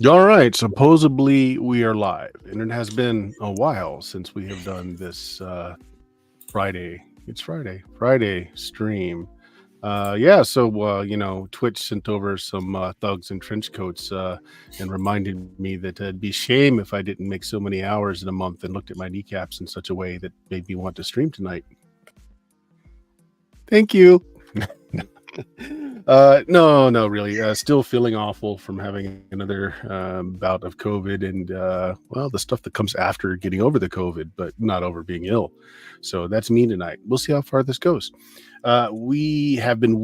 All right. Supposedly we are live, and it has been a while since we have done this Friday. It's Friday stream. Twitch sent over some thugs in trench coats and reminded me that it'd be shame if I didn't make so many hours in a month, and looked at my kneecaps in such a way that made me want to stream tonight. Thank you. No, really. Still feeling awful from having another bout of COVID and, the stuff that comes after getting over the COVID, but not over being ill. So that's me tonight. We'll see how far this goes. We have been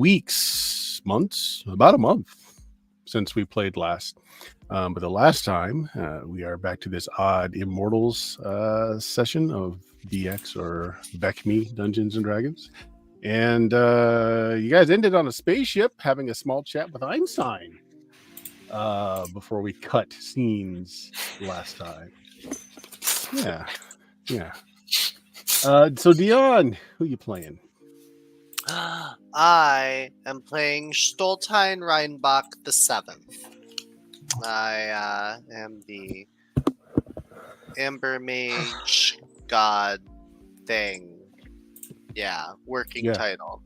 months, about a month since we played last. But the last time we are back to this odd Immortals session of BX or BECME Dungeons and Dragons. And you guys ended on a spaceship having a small chat with Einstein before we cut scenes last time. Yeah. So Dion, who you playing? I am playing Stoltine Reinbach the Seventh. I am the Amber Mage God thing. Yeah, working title.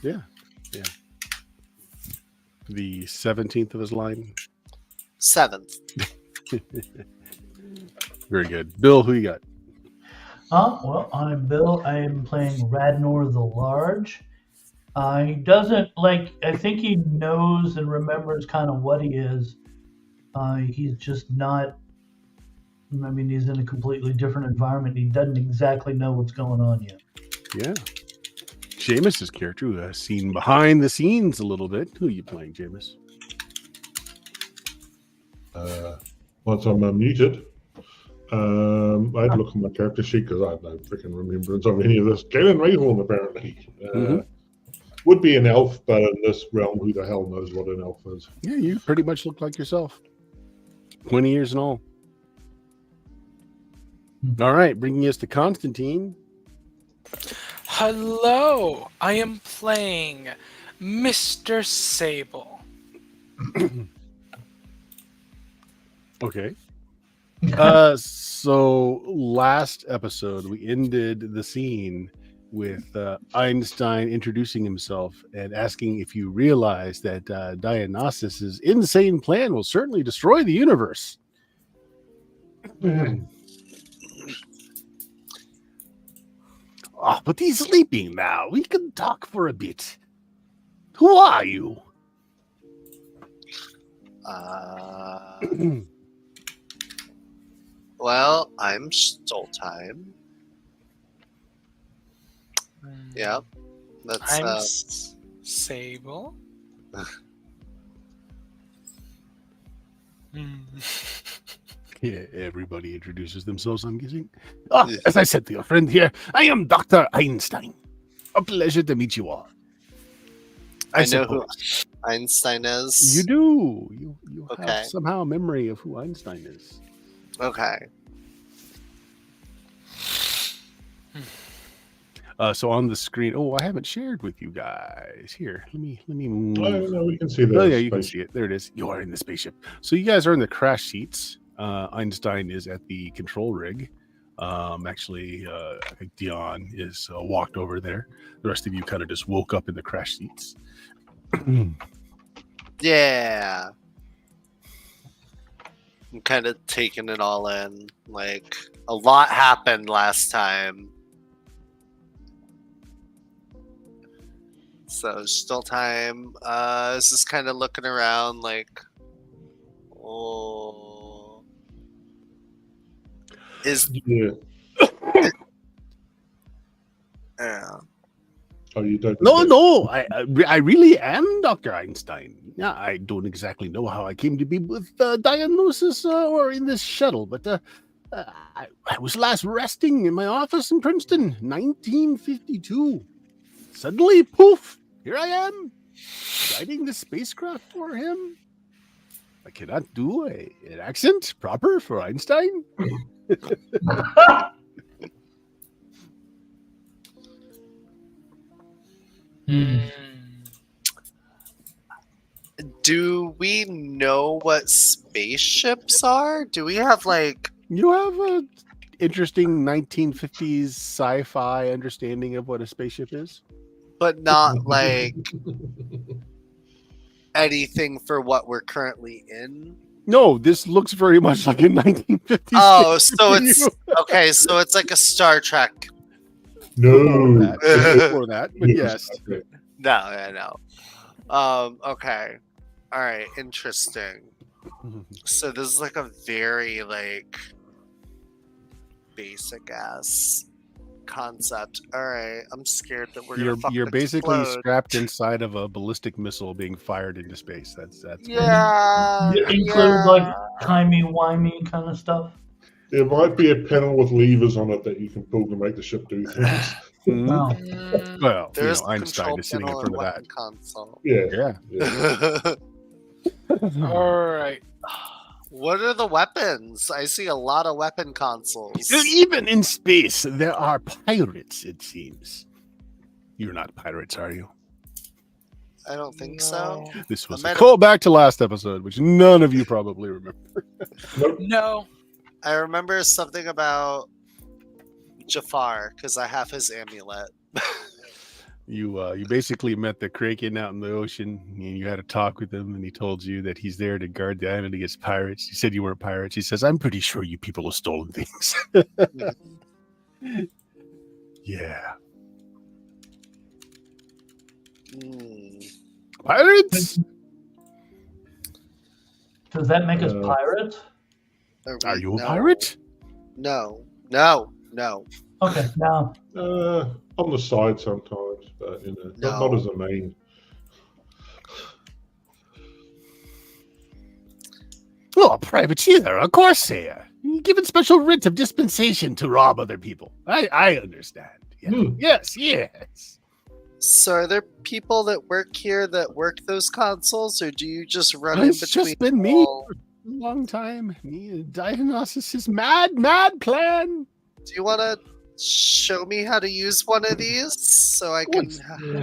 Yeah. The 17th of his line? 7th. Very good. Bill, who you got? Well, I'm Bill. I am playing Radnor the Large. He doesn't I think he knows and remembers kind of what he is. He's just not, he's in a completely different environment. He doesn't exactly know what's going on yet. Yeah. Jameis's character, who has seen behind the scenes a little bit. Who are you playing, Jameis? Once I'm unmuted, I had to look at my character sheet because I have no freaking remembrance of any of this. Galen Rayhorn, apparently. Would be an elf, but in this realm, who the hell knows what an elf is? Yeah, you pretty much look like yourself. 20 years and all. All right, bringing us to Constantine. Hello, I am playing Mr. Sable. Okay. So last episode, we ended the scene with Einstein introducing himself and asking if you realize that Dionysus's insane plan will certainly destroy the universe. But he's sleeping now. We can talk for a bit. Who are you? Well, I'm Stoltime. Yep. That's I'm Sable. Yeah, everybody introduces themselves, I'm guessing. As I said to your friend here, I am Dr. Einstein. A pleasure to meet you all. I know who Einstein is. You do. You have somehow a memory of who Einstein is. Okay. So on the screen, I haven't shared with you guys. Here, let me move. No, we can see that. Oh yeah, you can see it. There it is. You are in the spaceship. So you guys are in the crash seats. Einstein is at the control rig. I think Dion is walked over there. The rest of you kind of just woke up in the crash seats. Yeah. I'm kind of taking it all in. Like, a lot happened last time. So, Stoltime is just kind of looking around like, Yeah. Oh, you don't? No. I really am Dr. Einstein. Yeah, I don't exactly know how I came to be with Dionysus or in this shuttle, but I was last resting in my office in Princeton, 1952. Suddenly, poof, here I am, guiding the spacecraft for him. I cannot do an accent proper for Einstein. Do we know what spaceships are? Do we have like? You have a interesting 1950s sci-fi understanding of what a spaceship is. But not like anything for what we're currently in. No, this looks very much like a 1950s. Oh, spaceship so to it's you. okay. So it's like a Star Trek. No. Before that, but yes. No. Okay. All right. Interesting. So this is like a very like basic ass concept. All right. I'm scared that we're gonna You're basically explode. strapped inside of a ballistic missile being fired into space. That's Yeah. It includes like timey-wimey kind of stuff. There might be a panel with levers on it that you can pull to make the ship do things. Mhm. Wow. Well, There's you know, the Einstein control is sitting in panel front and of that. weapon console. Yeah. Yeah. All right. What are the weapons? I see a lot of weapon consoles. Even in space, there are pirates, it seems. You're not pirates, are you? I don't think so. This was I a might call back to last episode, which none of you probably remember. No. I remember something about Jafar because I have his amulet. You basically met the Kraken out in the ocean, and you had a talk with him, and he told you that he's there to guard the island against pirates. He said you weren't pirates. He says, "I'm pretty sure you people have stolen things." Yeah, pirates. Does that make us Uh, pirates? Are you a No. pirate? No. Okay, now On the side sometimes, but not as a main. Oh, a privateer, a corsair, given special writ of dispensation to rob other people. I understand. Yeah. Yes. So are there people that work here that work those consoles, or do you just run in It's between? just been me all- for a long time. Me, Dionysus' mad plan. Do you want to show me how to use one of these so I can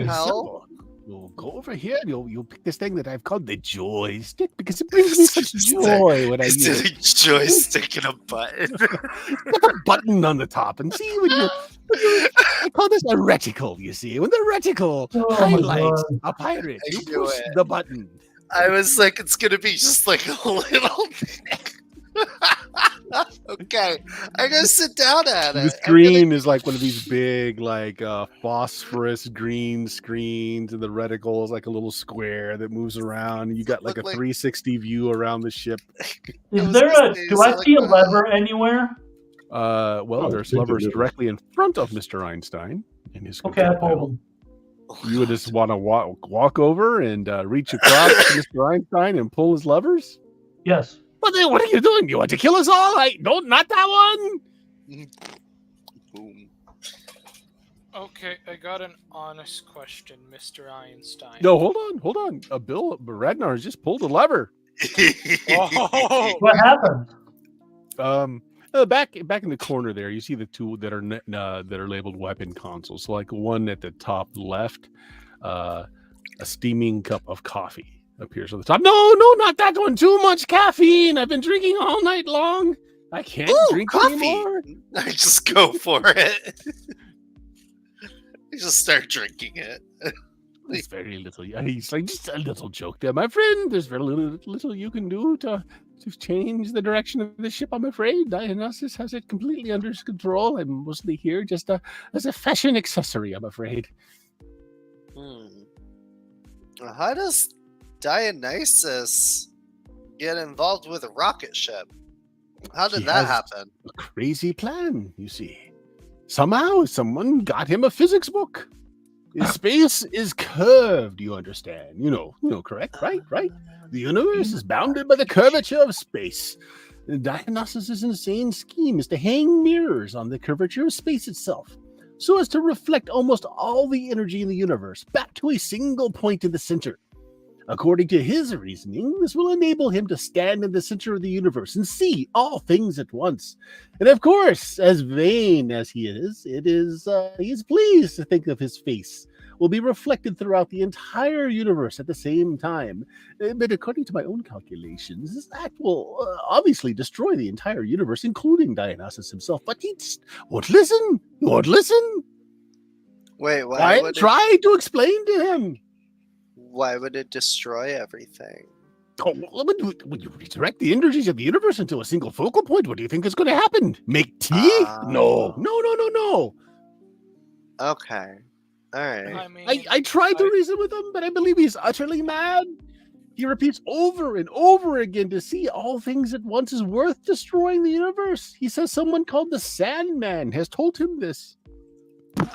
help? You'll go over here and you'll pick this thing that I've called the joystick because it brings me such joy when I use Instead it. of joystick and a button. Put a button on the top and see when you I call this a reticle, you see. When the reticle Oh my highlights God. a pirate, I you knew push it. the button. I was like, it's gonna be just like a little thing. Okay, I'm gonna sit down at The it. screen is like one of these big, like phosphorus green screens, and the reticle is like a little square that moves around. And you got like a Look like- 360 view around the ship. is was there gonna a? say, Do is I it see a like lever anywhere? Well, Oh, there's think levers it is. directly in front of Mr. Einstein in his Okay, I control panel. pulled them. You would just want to walk over and reach across to Mr. Einstein and pull his levers? Yes. What are you doing? You want to kill us all? Not that one. Boom. Okay, I got an honest question, Mr. Einstein. No, hold on. Bill Radnar has just pulled a lever. Oh, What happened? Back in the corner there, you see the two that are labeled weapon consoles. So like one at the top left, a steaming cup of coffee appears on the top. No, not that one. Too much caffeine. I've been drinking all night long. I can't drink coffee. anymore. I just go for it. I just start drinking it. It's very little. He's like, just a little joke there, my friend. There's very little you can do to change the direction of the ship, I'm afraid. Dionysus has it completely under control. I'm mostly here just as a fashion accessory, I'm afraid. How does Dionysus get involved with a rocket ship? How did He that has happen? A crazy plan, you see. Somehow, someone got him a physics book. Space is curved, you understand. You know, correct, right? The universe is bounded by the curvature of space. Dionysus' insane scheme is to hang mirrors on the curvature of space itself, so as to reflect almost all the energy in the universe back to a single point in the center. According to his reasoning, this will enable him to stand in the center of the universe and see all things at once. And of course, as vain as he is, he is pleased to think of his face will be reflected throughout the entire universe at the same time. But according to my own calculations, this act will obviously destroy the entire universe, including Dionysus himself. But he just won't listen. He won't listen. Wait, why would Try to explain to him. Why would it destroy everything? Oh, when you resurrect the energies of the universe into a single focal point, what do you think is going to happen? Make tea? No. Okay. All right. I mean, I tried to reason with him, but I believe he's utterly mad. He repeats over and over again to see all things at once is worth destroying the universe. He says someone called the Sandman has told him this.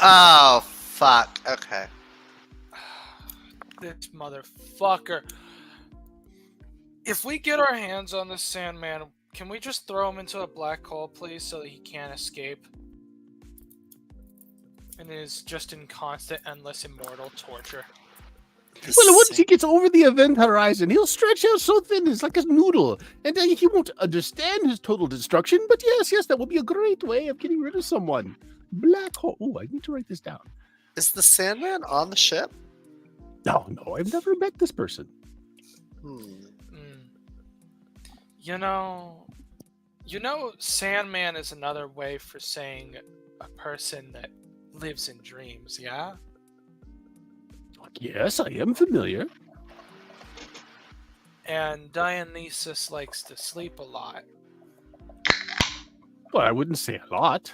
Oh, fuck. Okay. this motherfucker. If we get our hands on the Sandman, can we just throw him into a black hole, please, so that he can't escape? And is just in constant, endless, immortal torture. Well, once he gets over the event horizon, he'll stretch out so thin it's like a noodle, and then he won't understand his total destruction. But yes, that would be a great way of getting rid of someone. Black hole. Oh, I need to write this down. Is the Sandman on the ship? No, I've never met this person. You know, Sandman is another way for saying a person that lives in dreams, yeah? Yes, I am familiar. And Dionysus likes to sleep a lot. Well, I wouldn't say a lot.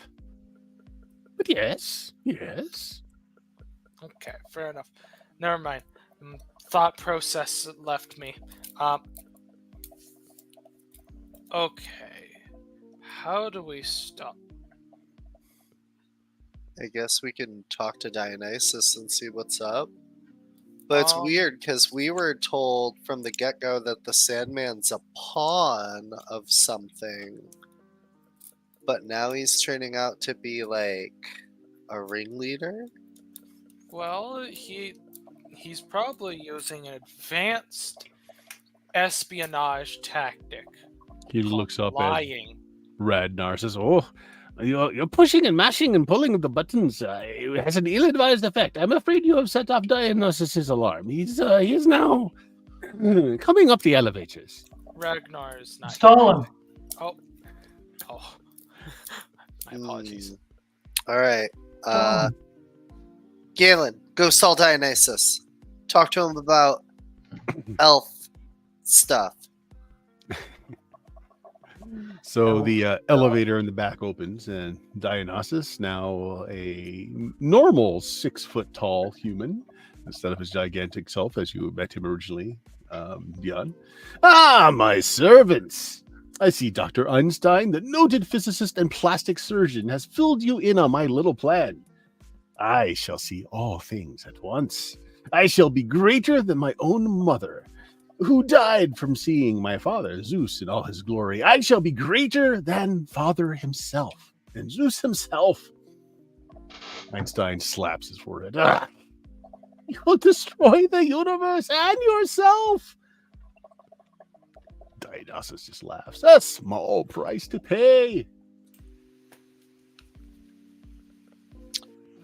But yes. Okay, fair enough. Never mind. Thought process left me. Okay. How do we stop? I guess we can talk to Dionysus and see what's up. But it's weird because we were told from the get-go that the Sandman's a pawn of something. But now he's turning out to be like a ringleader? Well, he's probably using an advanced espionage tactic. He looks up lying. at Radnar, says, "Oh, you're pushing and mashing and pulling the buttons. It has an ill-advised effect. I'm afraid you have set off Dionysus's alarm. He is now coming up the elevators." Ragnar is not. Stall him. Oh. My apologies. All right. Galen, go stall Dionysus. Talk to him about elf stuff. So the elevator in the back opens, and Dionysus, now a normal 6 foot tall human, instead of his gigantic self as you met him originally, Dion. "Ah, my servants! I see Dr. Einstein, the noted physicist and plastic surgeon, has filled you in on my little plan. I shall see all things at once. I shall be greater than my own mother, who died from seeing my father, Zeus, in all his glory. I shall be greater than Father himself, and Zeus himself." Einstein slaps his forehead. "Ah, you'll destroy the universe and yourself." Dionysus just laughs. "A small price to pay."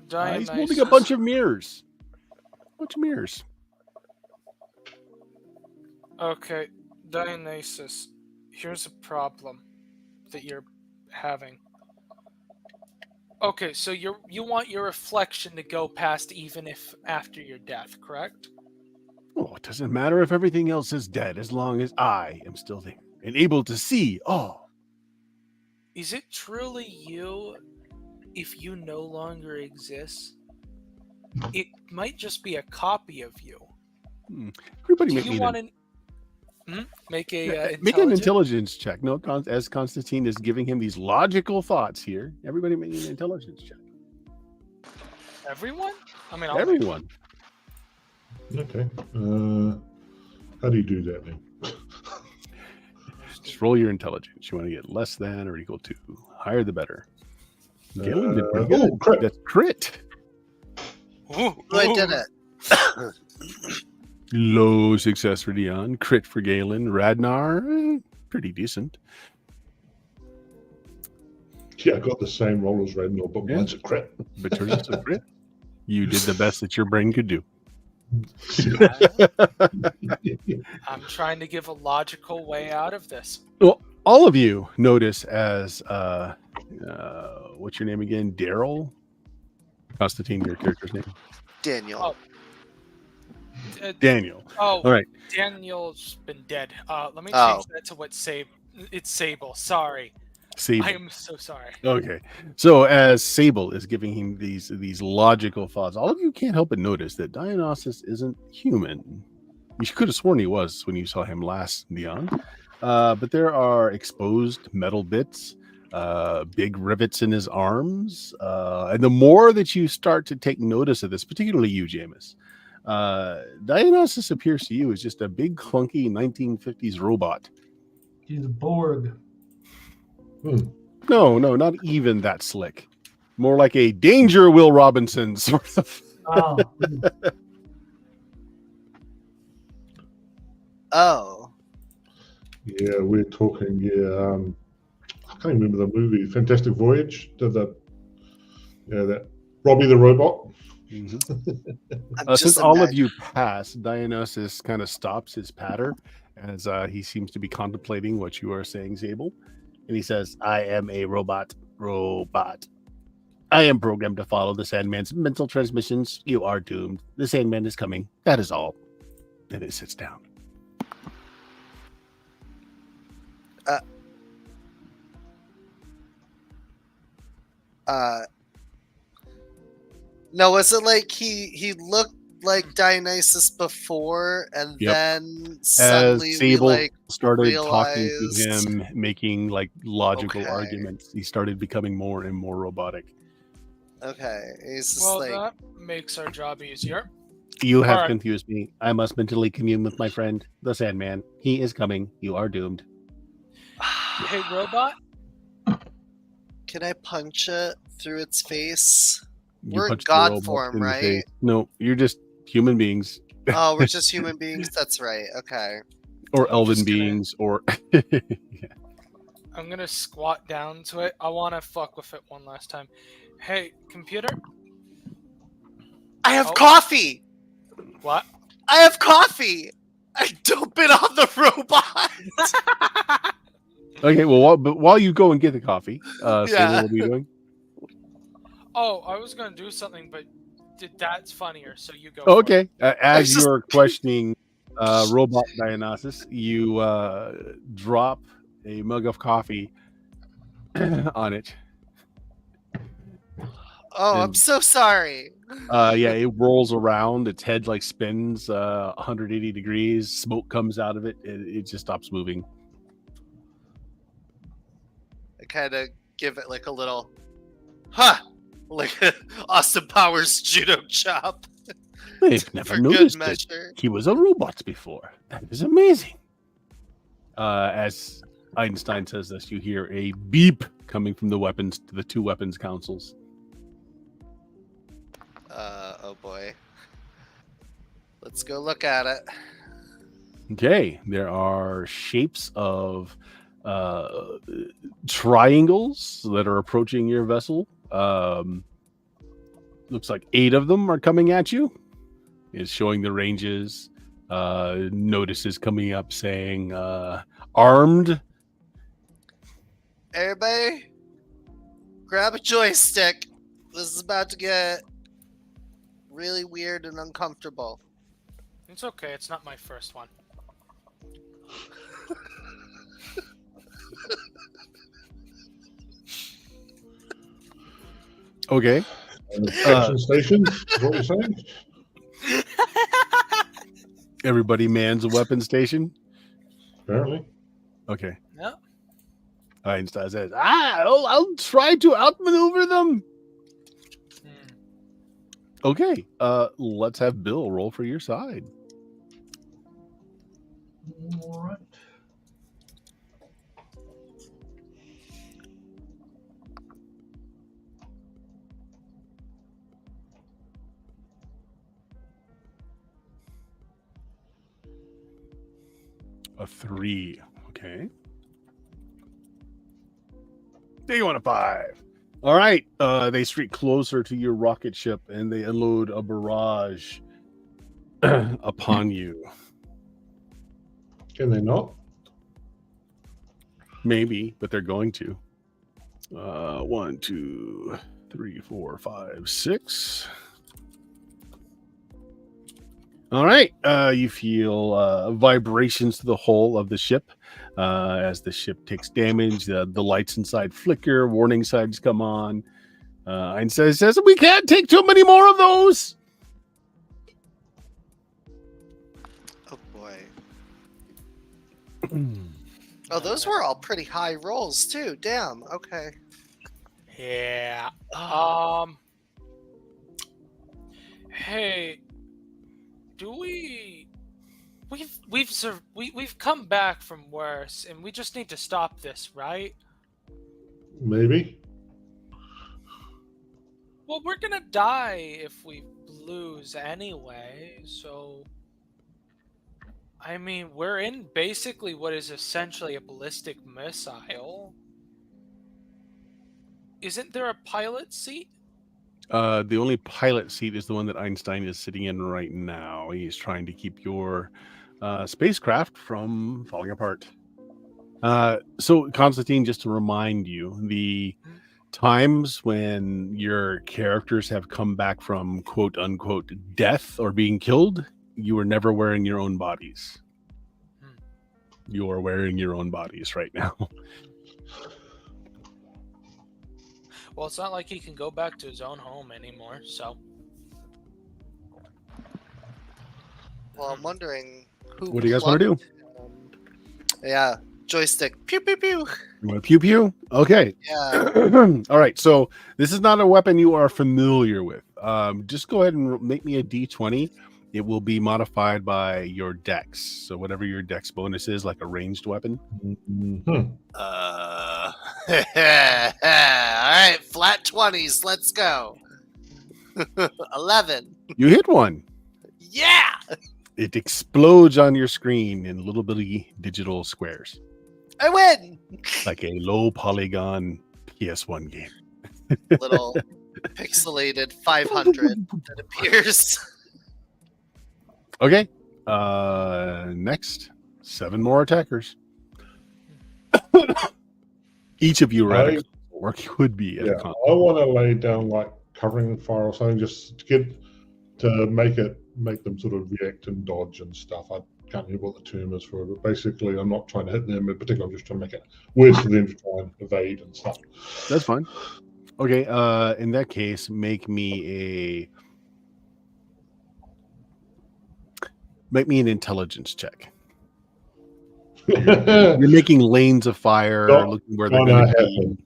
He's holding a bunch of mirrors. Okay, Dionysus, here's a problem that you're having. Okay, so you want your reflection to go past even if after your death, correct? Oh, it doesn't matter if everything else is dead as long as I am still there and able to see all. Is it truly you if you no longer exist? It might just be a copy of you. Everybody Do you want to make an intelligence check. No, as Constantine is giving him these logical thoughts here. Everybody make an intelligence check. Everyone? I mean, everyone. Okay. How do you do that then? Just roll your intelligence. You want to get less than or equal to. Higher the better. Galen did pretty good. Oh, crit. That's crit. I did it. Low success for Dion. Crit for Galen. Radnar, pretty decent. Yeah, I got the same roll as Rednor, but mine's a crit. But yours is a crit. You did the best that your brain could do. I'm trying to give a logical way out of this. Well, all of you notice as what's your name again? Daryl? Constantine, your character's name? Daniel. Daniel. Oh, all right. Daniel's been dead. Let me change that to what it's Sable. Sorry. Sable. I am so sorry. Okay. So as Sable is giving him these logical thoughts, all of you can't help but notice that Dionysus isn't human. You could have sworn he was when you saw him last, Neon. But there are exposed metal bits, big rivets in his arms. And the more that you start to take notice of this, particularly you, Jameis, Dionysus appears to you as just a big, clunky 1950s robot. He's a Borg. No, not even that slick. More like a Danger Will Robinson sort of. Oh. Oh. Yeah, we're talking. Yeah, I can't remember the movie. Fantastic Voyage. Did that? Yeah, that Robbie the robot. Mm-hmm. Since all of you pass, Dionysus kind of stops his patter as he seems to be contemplating what you are saying, Zabel. And he says, I am a robot. I am programmed to follow the Sandman's mental transmissions. You are doomed. The Sandman is coming. That is all. Then it sits down. No, was it like he looked like Dionysus before, and then suddenly as Sable we started talking to him, making like logical arguments, he started becoming more and more robotic. Okay, he's just well, that makes our job easier. You have confused me. I must mentally commune with my friend, the Sandman. He is coming. You are doomed. Hey, robot. Can I punch it through its face? We're in God form, right? No, you're just human beings. Oh, we're just human beings? That's right. Okay. Or elven beings, or... yeah. I'm going to squat down to it. I want to fuck with it one last time. Hey, computer? I have coffee! What? I have coffee! I dump it on the robot! Okay, well, while you go and get the coffee, Sable, what are you doing? Oh, I was going to do something, but that's funnier, so you go. Okay. As you're questioning Robot Dionysus, you drop a mug of coffee on it. Oh, I'm so sorry. Yeah, it rolls around. Its head like spins 180 degrees. Smoke comes out of it. It just stops moving. I kind of give it like a little, like Austin Powers judo chop. I've never noticed it. He was a robot before. That is amazing. As Einstein says this, you hear a beep coming from the two weapons consoles. Oh boy. Let's go look at it. Okay, there are shapes of triangles that are approaching your vessel. Looks like 8 of them are coming at you. It's showing the ranges. Notices coming up saying armed. Everybody, grab a joystick. This is about to get really weird and uncomfortable. It's okay. It's not my first one. Okay. Action stations, is what you're saying? Everybody mans a weapon station? Apparently. Okay. Yeah. Einstein says, I'll try to outmaneuver them. Okay. Let's have Bill roll for your side. All right. A 3. Okay. Then you want a 5. All right. They streak closer to your rocket ship and they unload a barrage upon you. Can they not? Maybe, but they're going to. 1, 2, 3, 4, 5, 6. All right. You feel vibrations to the hull of the ship as the ship takes damage. The lights inside flicker. Warning signs come on. And says, "We can't take too many more of those." Oh boy. Oh, those were all pretty high rolls too. Damn. Okay. Yeah. Hey, do we've come back from worse, and we just need to stop this, right? Maybe. Well, we're gonna die if we lose anyway, so I mean, we're in basically what is essentially a ballistic missile. Isn't there a pilot seat? The only pilot seat is the one that Einstein is sitting in right now. He's trying to keep your spacecraft from falling apart. So, Constantine, just to remind you, the times when your characters have come back from quote unquote death or being killed, you are never wearing your own bodies. You are wearing your own bodies right now. Well, it's not like he can go back to his own home anymore, so. Well, I'm wondering who. What do you guys want to do? Yeah, joystick. Pew pew pew. You want to pew pew? Okay. Yeah. All right. So this is not a weapon you are familiar with. Just go ahead and make me a D20. It will be modified by your dex. So whatever your dex bonus is, like a ranged weapon. Mm-hmm. All right, flat 20s. Let's go. 11. You hit one. Yeah. It explodes on your screen in little bitty digital squares, I win. like a low polygon PS1 game. Little pixelated 500 that appears. Okay. Next, 7 more attackers. Each of you are at a or could be at a con. I want to lay down like covering fire or something just to make them sort of react and dodge and stuff. I can't remember what the term is for it, but basically I'm not trying to hit them in particular. I'm just trying to make it worse for them to try and evade and stuff. That's fine. Okay, in that case, make me an intelligence check. You're making lanes of fire, looking where they're going to be.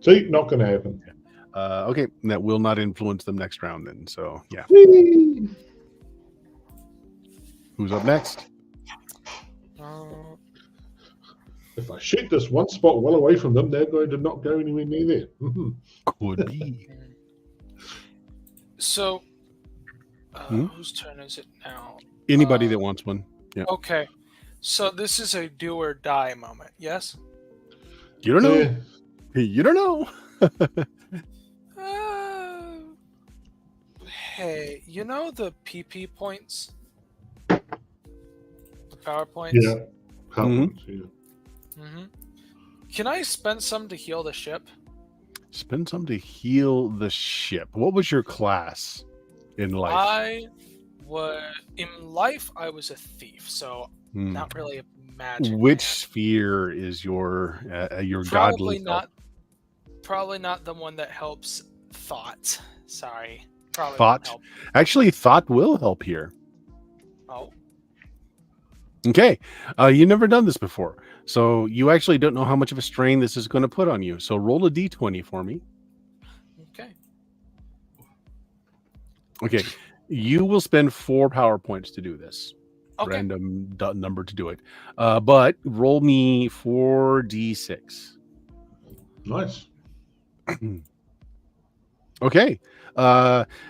See, not going to happen. Okay, that will not influence them next round then. So, yeah. Whee! Who's up next? If I shoot this one spot well away from them, they're going to not go anywhere near there. Could be. So, whose turn is it now? Anybody that wants one. Yeah. Okay. So this is a do or die moment, yes? You don't know. Yeah. You don't know. Hey, you know the PP points? The power points? Yeah. Points, yeah. Mm-hmm. Can I spend some to heal the ship? Spend some to heal the ship. What was your class in life? In life, I was a thief, so not really a magic. Which sphere is your godly self? Probably not the one that helps thought. Sorry. Probably thought. Actually, thought will help here. Oh. Okay. You've never done this before. So you actually don't know how much of a strain this is going to put on you. So roll a d20 for me. Okay. You will spend 4 power points to do this. Okay. Random number to do it. But roll me 4d6. Nice. Okay.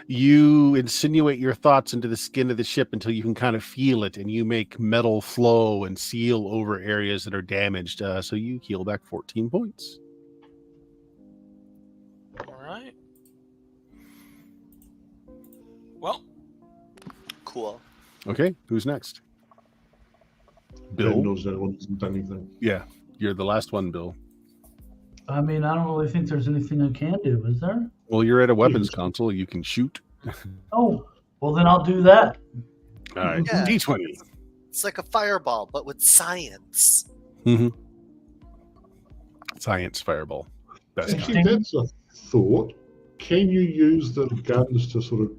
You insinuate your thoughts into the skin of the ship until you can kind of feel it, and you make metal flow and seal over areas that are damaged. So you heal back 14 points. right. Well, Cool. Okay, who's next? Ben Bill. knows no one hasn't done anything. Yeah, you're the last one, Bill. I mean, I don't really think there's anything I can do, is there? Well, you're at a weapons console. You can shoot. Oh, well then I'll do that. All right, Yeah. D20. It's like a fireball, but with science. Mm-hmm. Science fireball. Best Actually, kind. that's a thought. Can you use the guns to sort of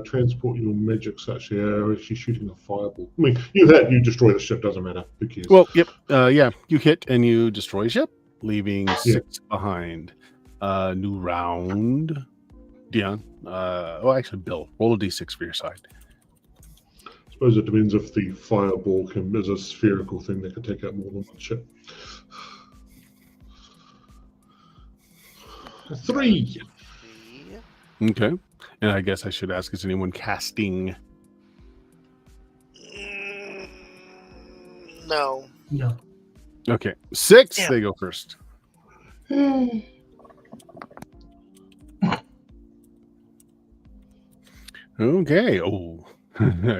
transport your magic such as you're shooting a fireball? I mean, you destroy the ship, doesn't matter. Who cares? Well, yep. Yeah, you hit and you destroy a ship, leaving 6 behind. New round. Dion. Actually, Bill. Roll a d6 for your side. I suppose it depends if the fireball is a spherical thing that could take out more than one ship. 3. Okay. And I guess I should ask, is anyone casting? No. No. Okay. 6, Damn. they go first. Okay. Oh,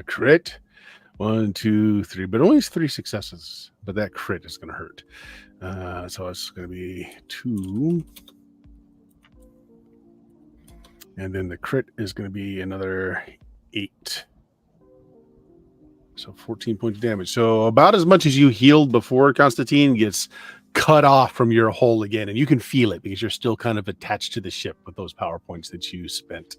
crit. 1, 2, 3, but only 3 successes. But that crit is going to hurt. So it's going to be 2. And then the crit is going to be another 8. So 14 points of damage. So about as much as you healed before, Constantine gets cut off from your hole again. And you can feel it because you're still kind of attached to the ship with those power points that you spent.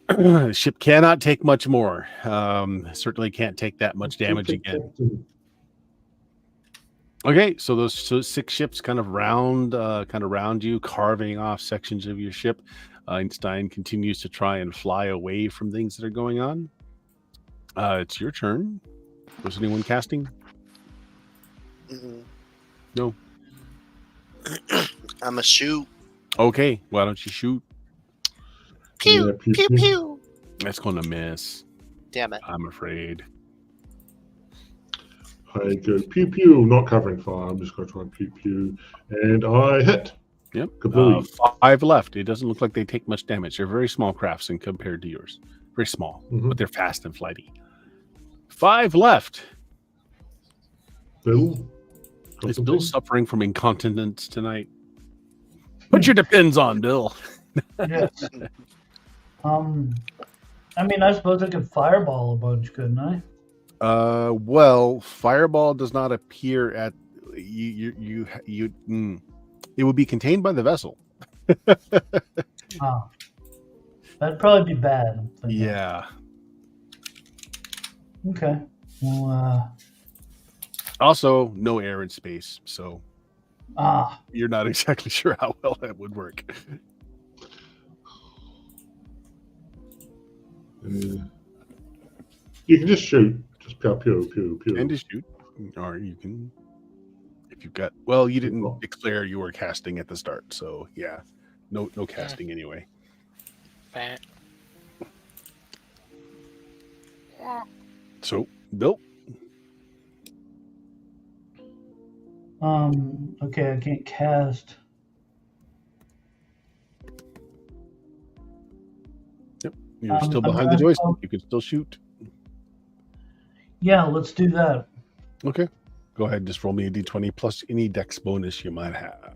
The ship cannot take much more. Certainly can't take that much damage again. Okay, so those 6 ships kind of round you, carving off sections of your ship. Einstein continues to try and fly away from things that are going on. It's your turn. Was anyone casting? Mhm. No. I'm a shoot. Okay, why don't you shoot? Pew, Yeah, pew, pew, pew. pew. That's going to miss. Damn it. I'm afraid. I go pew pew, not covering fire. I'm just going to try and pew pew, and I hit. Yep. Kabooey. 5 left. It doesn't look like they take much damage. They're very small crafts in compared to yours. Very small, but they're fast and flighty. 5 left. Bill. Is Bill suffering from incontinence tonight? Put your depends on, Bill. Yes. I mean, I suppose I could fireball a bunch, couldn't I? Well, fireball does not appear at you. It would be contained by the vessel. That'd probably be bad. I'm thinking. Yeah. Okay. Well, Also, no air in space, so Ah, you're not exactly sure how well that would work. You can just shoot. Just pew, pew, pew, pew. And to shoot, or you can, if you've got. Well, you didn't declare you were casting at the start, so yeah, no casting anyway. Bang. So, Bill. okay, I can't cast. Yep, you're still behind the joystick. You can still shoot. Yeah, let's do that. Okay, go ahead. Just roll me a d20 plus any dex bonus you might have,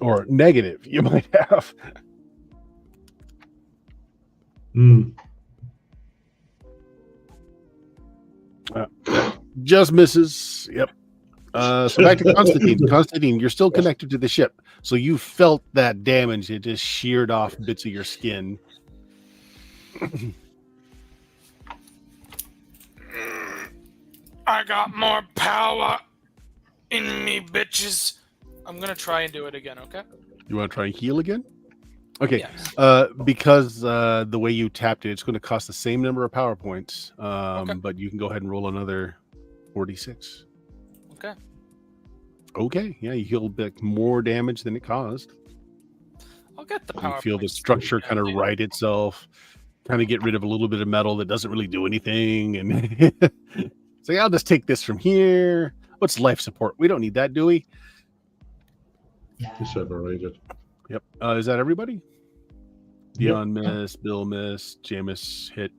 or negative you might have. Just misses. Yep. So back to Constantine. Constantine, you're still connected to the ship, so you felt that damage. It just sheared off bits of your skin. I got more power in me, bitches. I'm gonna try and do it again, okay? You want to try and heal again? Okay. Yes. Because the way you tapped it, it's going to cost the same number of power points. Okay. But you can go ahead and roll another 46. Okay. Okay. Yeah, you healed back more damage than it caused. I'll get the You power. feel the points. structure Yeah, kind of dude. right itself, kind of get rid of a little bit of metal that doesn't really do anything. And say, I'll just take this from here. What's life support? We don't need that, do we? It's overrated. Yep. Is that everybody? Yep. Dion missed, Bill missed, Jameis hit.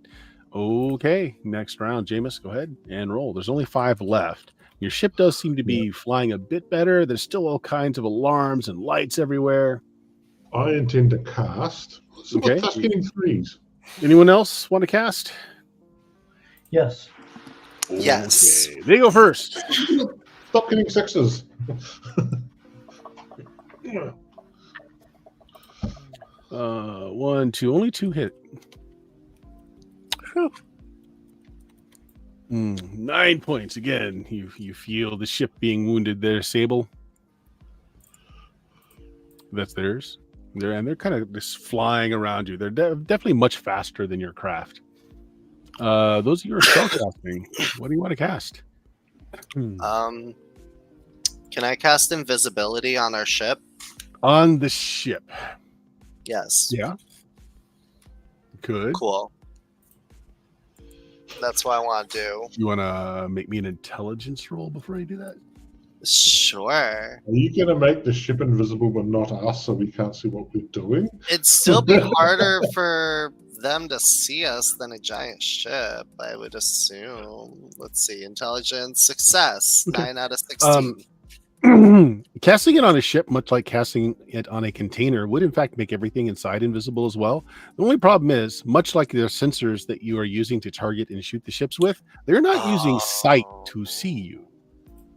Okay, next round. Jameis, go ahead and roll. There's only 5 left. Your ship does seem to be flying a bit better. There's still all kinds of alarms and lights everywhere. I intend to cast. Okay. What's getting 3s? Anyone else want to cast? Yes. Yes. Okay. They go first. Stop getting 6s. 1, 2. Only 2 hit. 9 points again. You feel the ship being wounded there, Sable. That's theirs. They're kind of just flying around you. They're definitely much faster than your craft. Those of you who are spellcasting, what do you want to cast? Can I cast invisibility on our ship? On the ship. Yes. Yeah. Good. Cool. That's what I want to do. You want to make me an intelligence roll before you do that? Sure. Are you going to make the ship invisible but not us so we can't see what we're doing? It'd still be harder for them to see us than a giant ship, I would assume. Let's see. Intelligence, success. Okay. 9 out of 16. Casting it on a ship, much like casting it on a container, would in fact make everything inside invisible as well. The only problem is, much like the sensors that you are using to target and shoot the ships with, they're not using sight to see you.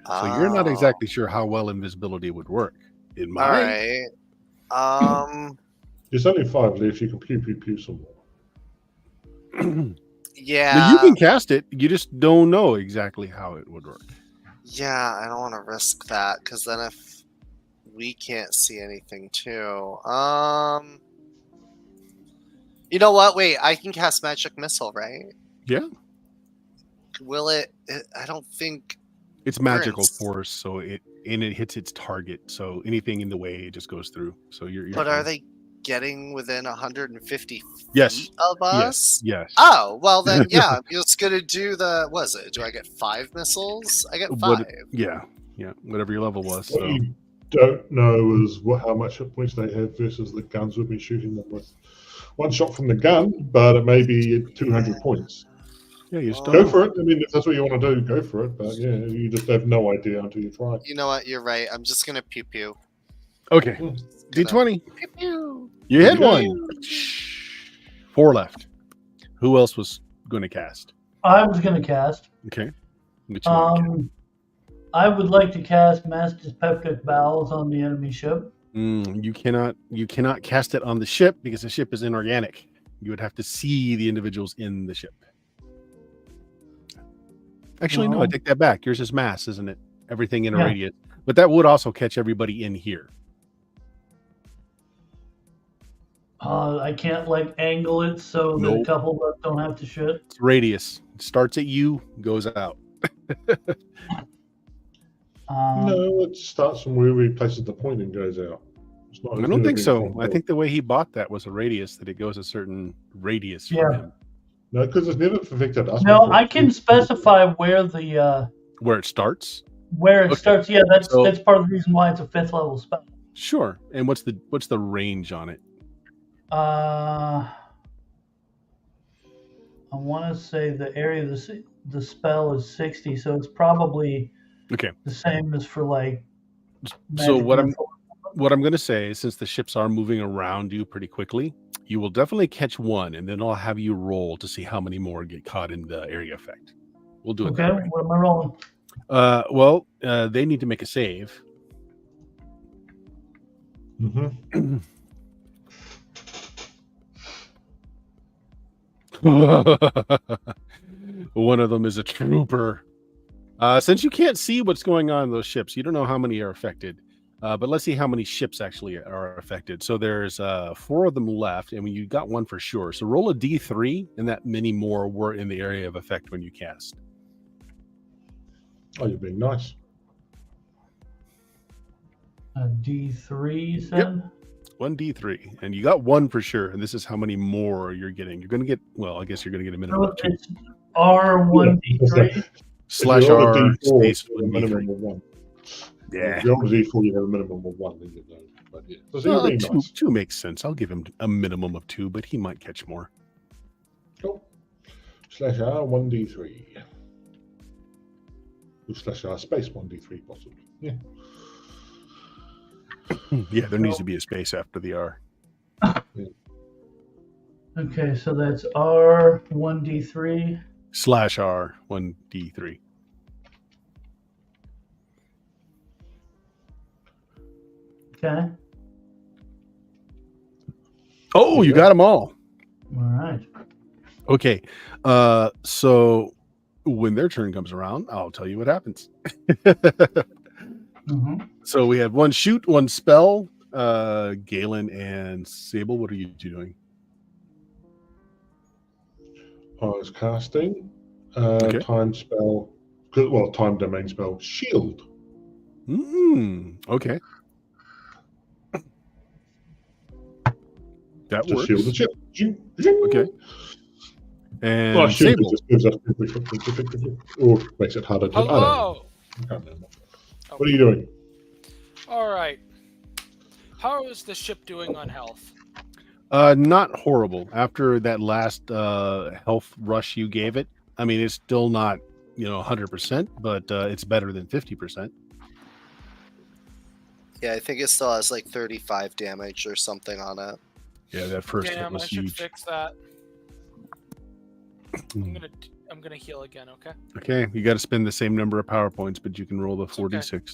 So you're not exactly sure how well invisibility would work. It might. All right. There's only 5 left. You can pew some more. Yeah. Now, you can cast it. You just don't know exactly how it would work. Yeah, I don't want to risk that because then if we can't see anything too. You know what? Wait, I can cast magic missile, right? Yeah. Will it? I don't think It's magical force, so it hits its target. So anything in the way, it just goes through. So you're But fine. are they getting within 150 Yes. feet of us? Yes. Oh, well then, yeah, I'm just gonna do the. What is it? Do I get 5 missiles? I get 5. Yeah. Whatever your level was. What So you don't know is how much hit points they have versus the guns we've been shooting them with. One shot from the gun, but it may be 200 points. yeah, you just Go don't. for it. I mean, if that's what you want to do, go for it. But yeah, you just have no idea until you try. You know what? You're right. I'm just gonna pew pew. Okay. D20. Pew pew. You hit Yeah. one. 4 left. Who else was going to cast? I was going to cast. Okay. What you want to cast? I would like to cast Mass Dyspeptic Bowels on the enemy ship. You cannot cast it on the ship because the ship is inorganic. You would have to see the individuals in the ship. Actually, no, I take that back. Yours is mass, isn't it? Everything in a radius. But that would also catch everybody in here. I can't angle it so that a couple of us don't have to shit. It's radius. It starts at you, goes out. No, it starts from where he places the point and goes out. It's not, I don't think so. I think the way he bought that was a radius, that it goes a certain radius from him. No, because it's never affected us. No, before. I can specify where the Where it starts? where it starts. Yeah, that's part of the reason why it's a 5th level spell. Sure. And what's the range on it? I want to say the area of the spell is 60, so it's probably Okay. the same as for So what I'm Missile. what I'm going to say is, since the ships are moving around you pretty quickly, you will definitely catch one, and then I'll have you roll to see how many more get caught in the area effect. We'll do it. Okay, that way. what am I rolling? Well, they need to make a save. Mm-hmm. One of them is a trooper. Since you can't see what's going on in those ships, you don't know how many are affected. But let's see how many ships actually are affected. So there's 4 of them left, and you got one for sure. So roll a d3, and that many more were in the area of effect when you cast. Oh, you're being nice. A D3, you said? 1d3, and you got one for sure. And this is how many more you're getting. You're going to get, well, I guess you're going to get a minimum So of 2. it's R1D3. Slash If you roll a R D4, space it's a minimum 1d3. of 1. Yeah. If you're on a D4, you have a minimum of 1, then you know. But yeah, so you're being nice. Two makes sense. I'll give him a minimum of 2, but he might catch more. Cool. /R 1d3. With /R space 1d3 possibly. Yeah. Yeah, there needs to be a space after the R. Okay, so that's R1D3. /R 1d3. Okay. Oh, you got them all. All right. Okay. So when their turn comes around, I'll tell you what happens. So we have one shoot, one spell. Galen and Sable, what are you doing? I was casting Okay. time domain spell shield. Okay. That to works. shield the ship. Okay. And Well, shield Sable. just gives us or makes it harder to. I don't know. I can't remember. What are you doing? All right. How is the ship doing on health? Not horrible. After that last health rush you gave it, I mean, it's still not 100%, but it's better than 50%. Yeah, I think it still has like 35 damage or something on it. Yeah, that first hit Damn, was I should huge. fix that. I'm gonna heal again. Okay. Okay, you got to spend the same number of power points, but you can roll the 4d6. Okay.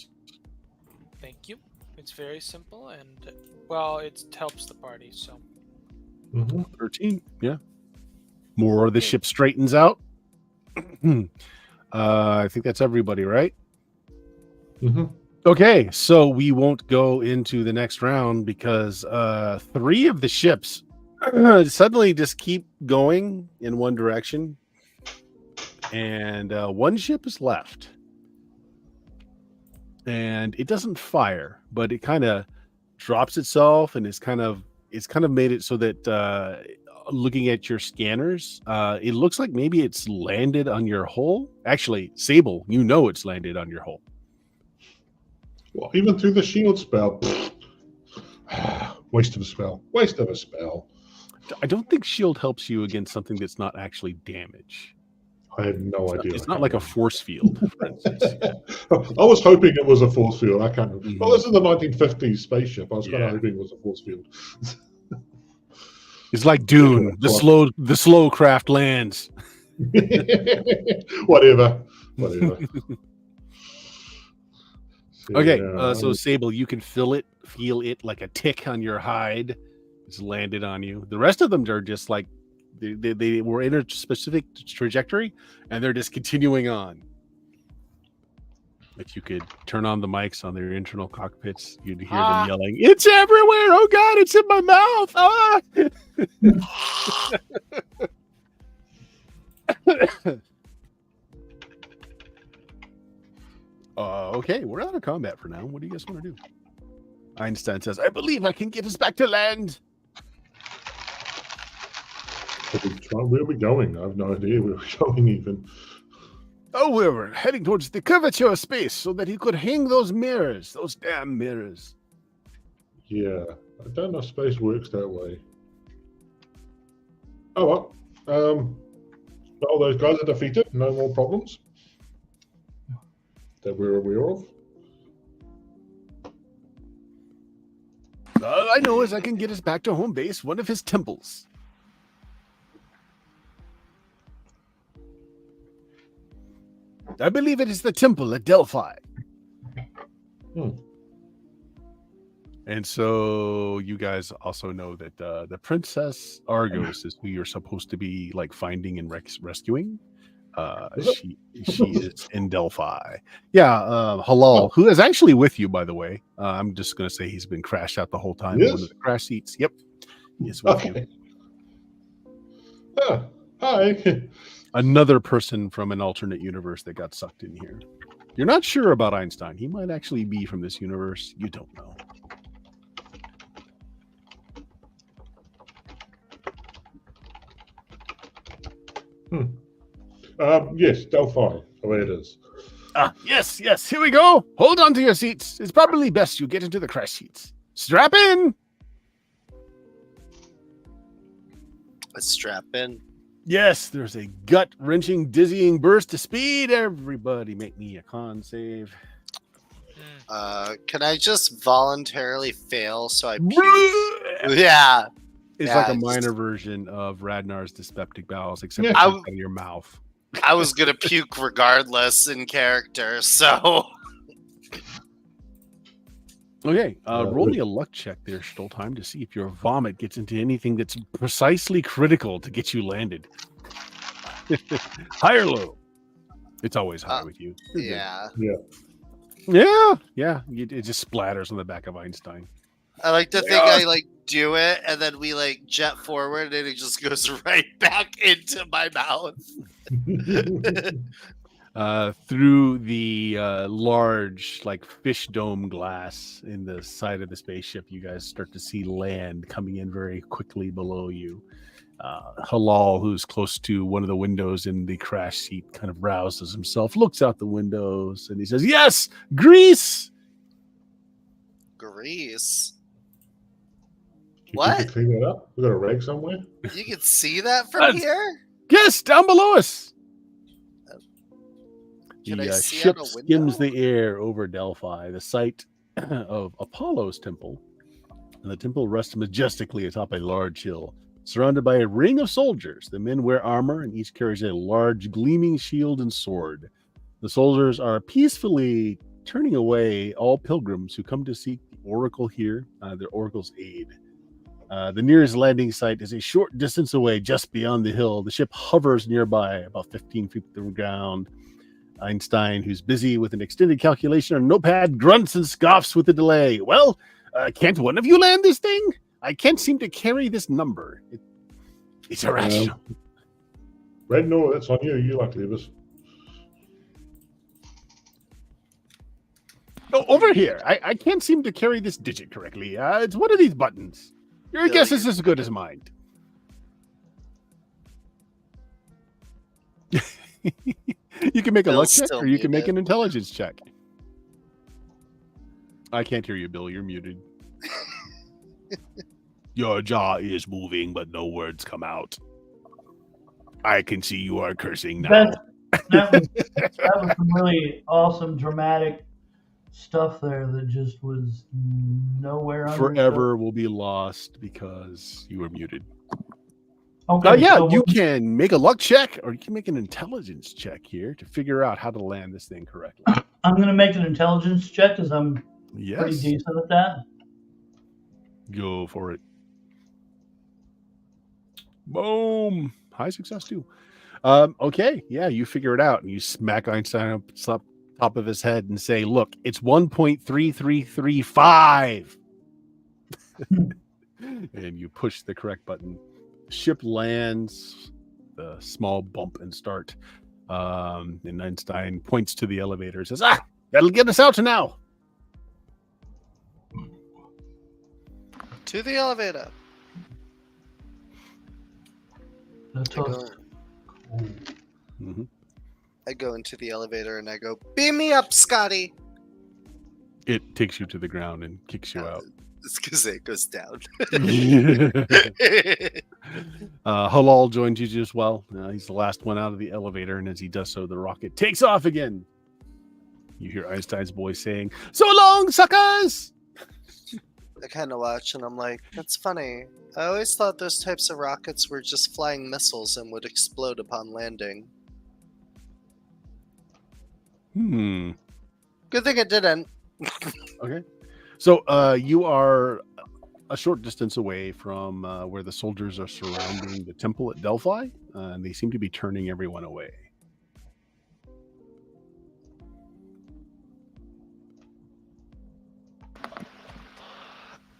Thank you. It's very simple, and well, it helps the party. So 13. Yeah. More the ship straightens out. I think that's everybody, right? Okay, so we won't go into the next round because 3 of the ships suddenly just keep going in one direction, and one ship is left, and it doesn't fire, but it kind of drops itself, and it's kind of made it so that looking at your scanners, it looks like maybe it's landed on your hull. Actually, Sable, it's landed on your hull. Well, even through the shield spell, waste of a spell. Waste of a spell. I don't think shield helps you against something that's not actually damage. I have no idea. It's not like a force field, for instance. I was hoping it was a force field. I can't remember. Well, this is the 1950s spaceship. I was kind of hoping it was a force field. It's like Dune. The slow craft lands. Whatever. Okay, so Sable, you can feel it like a tick on your hide. It's landed on you. The rest of them are just like they were in a specific trajectory, and they're just continuing on. If you could turn on the mics on their internal cockpits, you'd hear them yelling, "It's everywhere! Oh God, it's in my mouth!" Okay, we're out of combat for now. What do you guys want to do? Einstein says, "I believe I can get us back to land." Where are we going? I have no idea where we're going even. Oh, we're heading towards the curvature of space so that he could hang those mirrors, those damn mirrors. Yeah, I don't know if space works that way. Oh well. All those guys are defeated. No more problems that we're aware of. All I know is I can get us back to home base, one of his temples. I believe it is the temple at Delphi. And so you guys also know that the Princess Argos is who you're supposed to be like finding and rescuing. She is in Delphi. Yeah, Halal, who is actually with you, by the way. I'm just going to say he's been crashed out the whole time. Yes? One of the crash seats. Yep. He's with you. Hi. Another person from an alternate universe that got sucked in here. You're not sure about Einstein. He might actually be from this universe. You don't know. Yes, Delphi, the way it is. Yes, here we go. Hold on to your seats. It's probably best you get into the crash seats. Strap in. Let's strap in. Yes, there's a gut-wrenching, dizzying burst of speed. Everybody make me a con save. Can I just voluntarily fail so I puke? Yeah. It's like a minor version of Radnar's dyspeptic bowels, except it's out of your mouth. I was going to puke regardless in character, so... Okay, roll me a luck check there, Stoltheim, to see if your vomit gets into anything that's precisely critical to get you landed. High or low? It's always high with you. Yeah. Yeah. It just splatters on the back of Einstein. I like to think I do it, and then we jet forward, and it just goes right back into my mouth. Through the large fish dome glass in the side of the spaceship, you guys start to see land coming in very quickly below you. Halal, who's close to one of the windows in the crash seat, kind of rouses himself, looks out the windows, and he says, "Yes, Greece!" Greece? You What? think we clean that up? We got a rag somewhere? You can see that from here? Yes, down below us. Can I The see ship out a window? skims the air over Delphi, the site of Apollo's temple. And the temple rests majestically atop a large hill, surrounded by a ring of soldiers. The men wear armor, and each carries a large, gleaming shield and sword. The soldiers are peacefully turning away all pilgrims who come to seek the oracle here, their oracle's aid. The nearest landing site is a short distance away, just beyond the hill. The ship hovers nearby, about 15 feet from the ground. Einstein, who's busy with an extended calculation on a notepad, grunts and scoffs with the delay. Well, can't one of you land this thing? I can't seem to carry this number. It's irrational. Red, no, that's on you. You like to leave us. No, over here. I can't seem to carry this digit correctly. It's one of these buttons. Your guess is as good as mine. You can make a luck check, or you can make an intelligence check. I can't hear you, Bill. You're muted. Your jaw is moving, but no words come out. I can see you are cursing now. That was some really awesome, dramatic stuff there that just was nowhere understood. Forever will be lost because you were muted. Okay, you can make a luck check, or you can make an intelligence check here to figure out how to land this thing correctly. I'm going to make an intelligence check because I'm pretty decent at that. Go for it. Boom. High success too. Okay, yeah, you figure it out, and you smack Einstein up top of his head and say, "Look, it's 1.3335." And you push the correct button. Ship lands, the small bump and start. And Einstein points to the elevator and says, that'll get us out now. To the elevator. I go into the elevator and I go, "Beam me up, Scotty." It takes you to the ground and kicks you out. It's because it goes down. Halal joins you as well. He's the last one out of the elevator, and as he does so, the rocket takes off again. You hear Einstein's voice saying, "So long, suckers!" I kind of watch, and I'm like, that's funny. I always thought those types of rockets were just flying missiles and would explode upon landing. Good thing it didn't. Okay. So you are a short distance away from where the soldiers are surrounding the temple at Delphi, and they seem to be turning everyone away.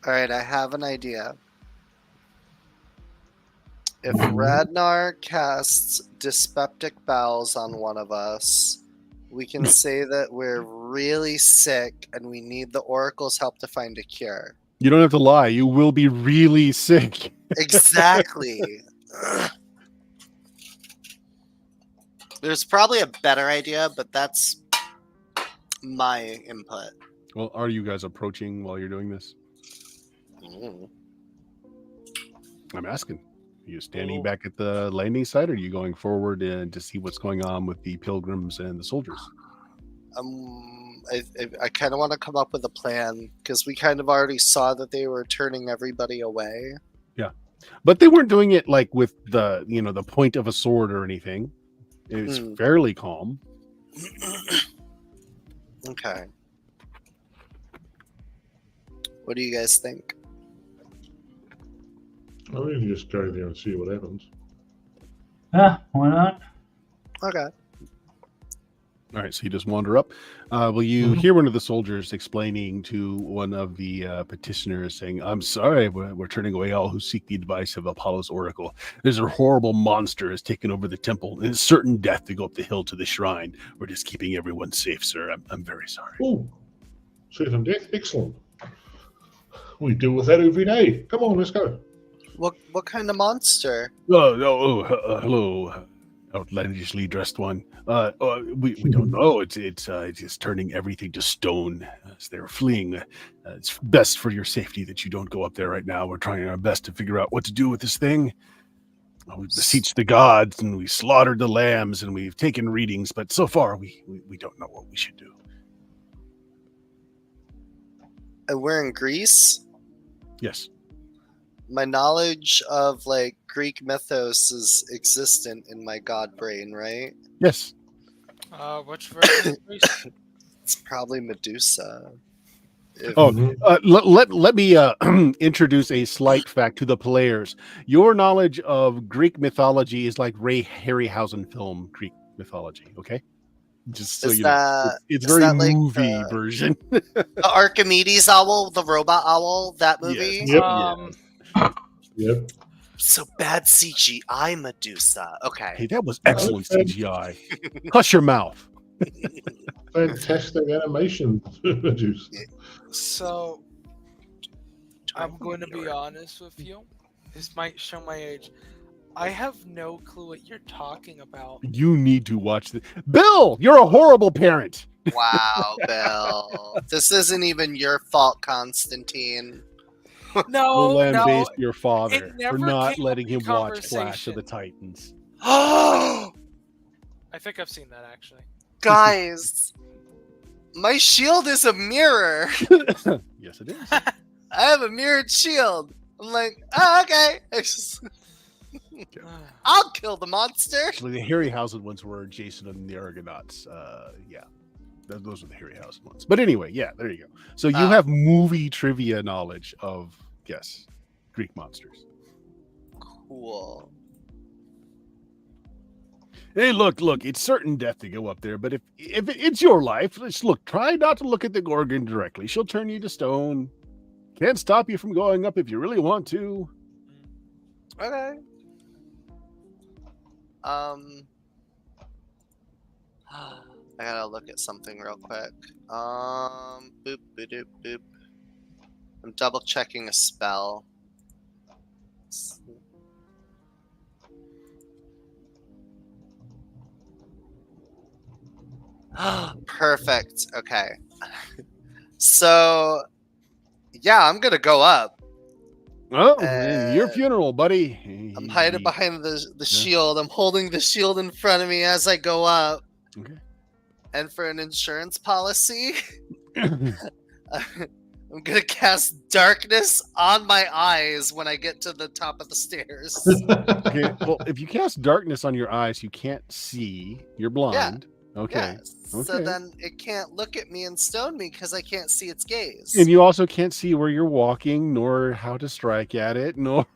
All right, I have an idea. If Radnar casts dyspeptic bowels on one of us, we can say that we're really sick and we need the Oracle's help to find a cure. You don't have to lie. You will be really sick. Exactly. There's probably a better idea, but that's my input. Well, are you guys approaching while you're doing this? Mm. I'm asking. Are you standing back at the landing site, or are you going forward and to see what's going on with the pilgrims and the soldiers? I kind of want to come up with a plan because we kind of already saw that they were turning everybody away. Yeah, but they weren't doing it like with the the point of a sword or anything. It was fairly calm. Okay. What do you guys think? I mean, you can just go there and see what happens. Yeah, why not? Okay. All right, so you just wander up. Will you hear one of the soldiers explaining to one of the petitioners, saying, "I'm sorry, we're turning away all who seek the advice of Apollo's oracle. There's a horrible monster has taken over the temple, and it's certain death to go up the hill to the shrine. We're just keeping everyone safe, sir. I'm very sorry." Oh, certain death, excellent. We deal with that every day. Come on, let's go. What kind of monster? Hello, outlandishly dressed one. We don't know. It's just turning everything to stone as they're fleeing. It's best for your safety that you don't go up there right now. We're trying our best to figure out what to do with this thing. We beseeched the gods and we slaughtered the lambs and we've taken readings, but so far we don't know what we should do. And we're in Greece? Yes. My knowledge of like Greek mythos is existent in my god brain, right? Yes. Which version of Greece? It's probably Medusa. Let me introduce a slight fact to the players. Your knowledge of Greek mythology is like Ray Harryhausen film Greek mythology, okay? Just so you know. It's very like movie version. The Archimedes owl, the robot owl, that movie? Yes. Yep. So bad CGI Medusa. Okay. Hey, that was excellent CGI. Hush your mouth. Fantastic animation. So, I'm going to be honest with you. This might show my age. I have no clue what you're talking about. You need to watch this. Bill, you're a horrible parent. Wow, Bill. This isn't even your fault, Constantine. No, Lambaste your father it for never not came letting up in him watch Clash of conversation. the Titans. Oh, I think I've seen that actually. guys, my shield is a mirror. Yes, it is. I have a mirrored shield. I'm like, oh, okay. I'll kill the monster. Actually, the Harryhausen ones were Jason and the Argonauts. Yeah, those are the Harryhausen ones. But anyway, yeah, there you go. So you have movie trivia knowledge of, yes, Greek monsters. Cool. Hey, look, it's certain death to go up there, but if it's your life, let's look. Try not to look at the Gorgon directly. She'll turn you to stone. Can't stop you from going up if you really want to. Okay. I gotta look at something real quick. Boop, boop, boop. I'm double checking a spell. Perfect. Okay. So, yeah, I'm gonna go up. Oh, your funeral, buddy. I'm hiding behind the shield. I'm holding the shield in front of me as I go up. Okay. And for an insurance policy, I'm gonna cast darkness on my eyes when I get to the top of the stairs. Okay. Well, if you cast darkness on your eyes, you can't see. You're blind. Yeah. Okay. Yeah. So then it can't look at me and stone me because I can't see its gaze. And you also can't see where you're walking, nor how to strike at it, nor.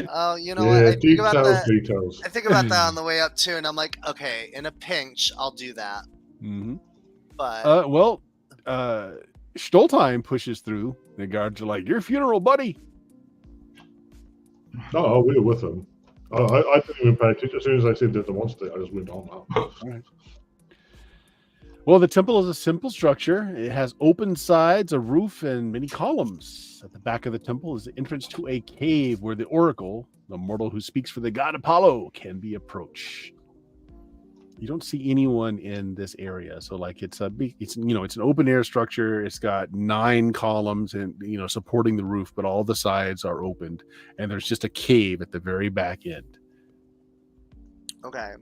Oh, you know what? I think about that. Details. I think about that on the way up too, and I'm like, okay, in a pinch, I'll do that. Mm-hmm. But Stoltheim pushes through. The guards are like, "Your funeral, buddy." Oh, we were with him. I didn't even pay attention. As soon as I said that the monster, I just went on. All right. Well, the temple is a simple structure. It has open sides, a roof, and many columns. At the back of the temple is the entrance to a cave where the oracle, the mortal who speaks for the god Apollo, can be approached. You don't see anyone in this area. So like it's a big, it's it's an open air structure. It's got 9 columns and supporting the roof, but all the sides are opened, and there's just a cave at the very back end. Okay.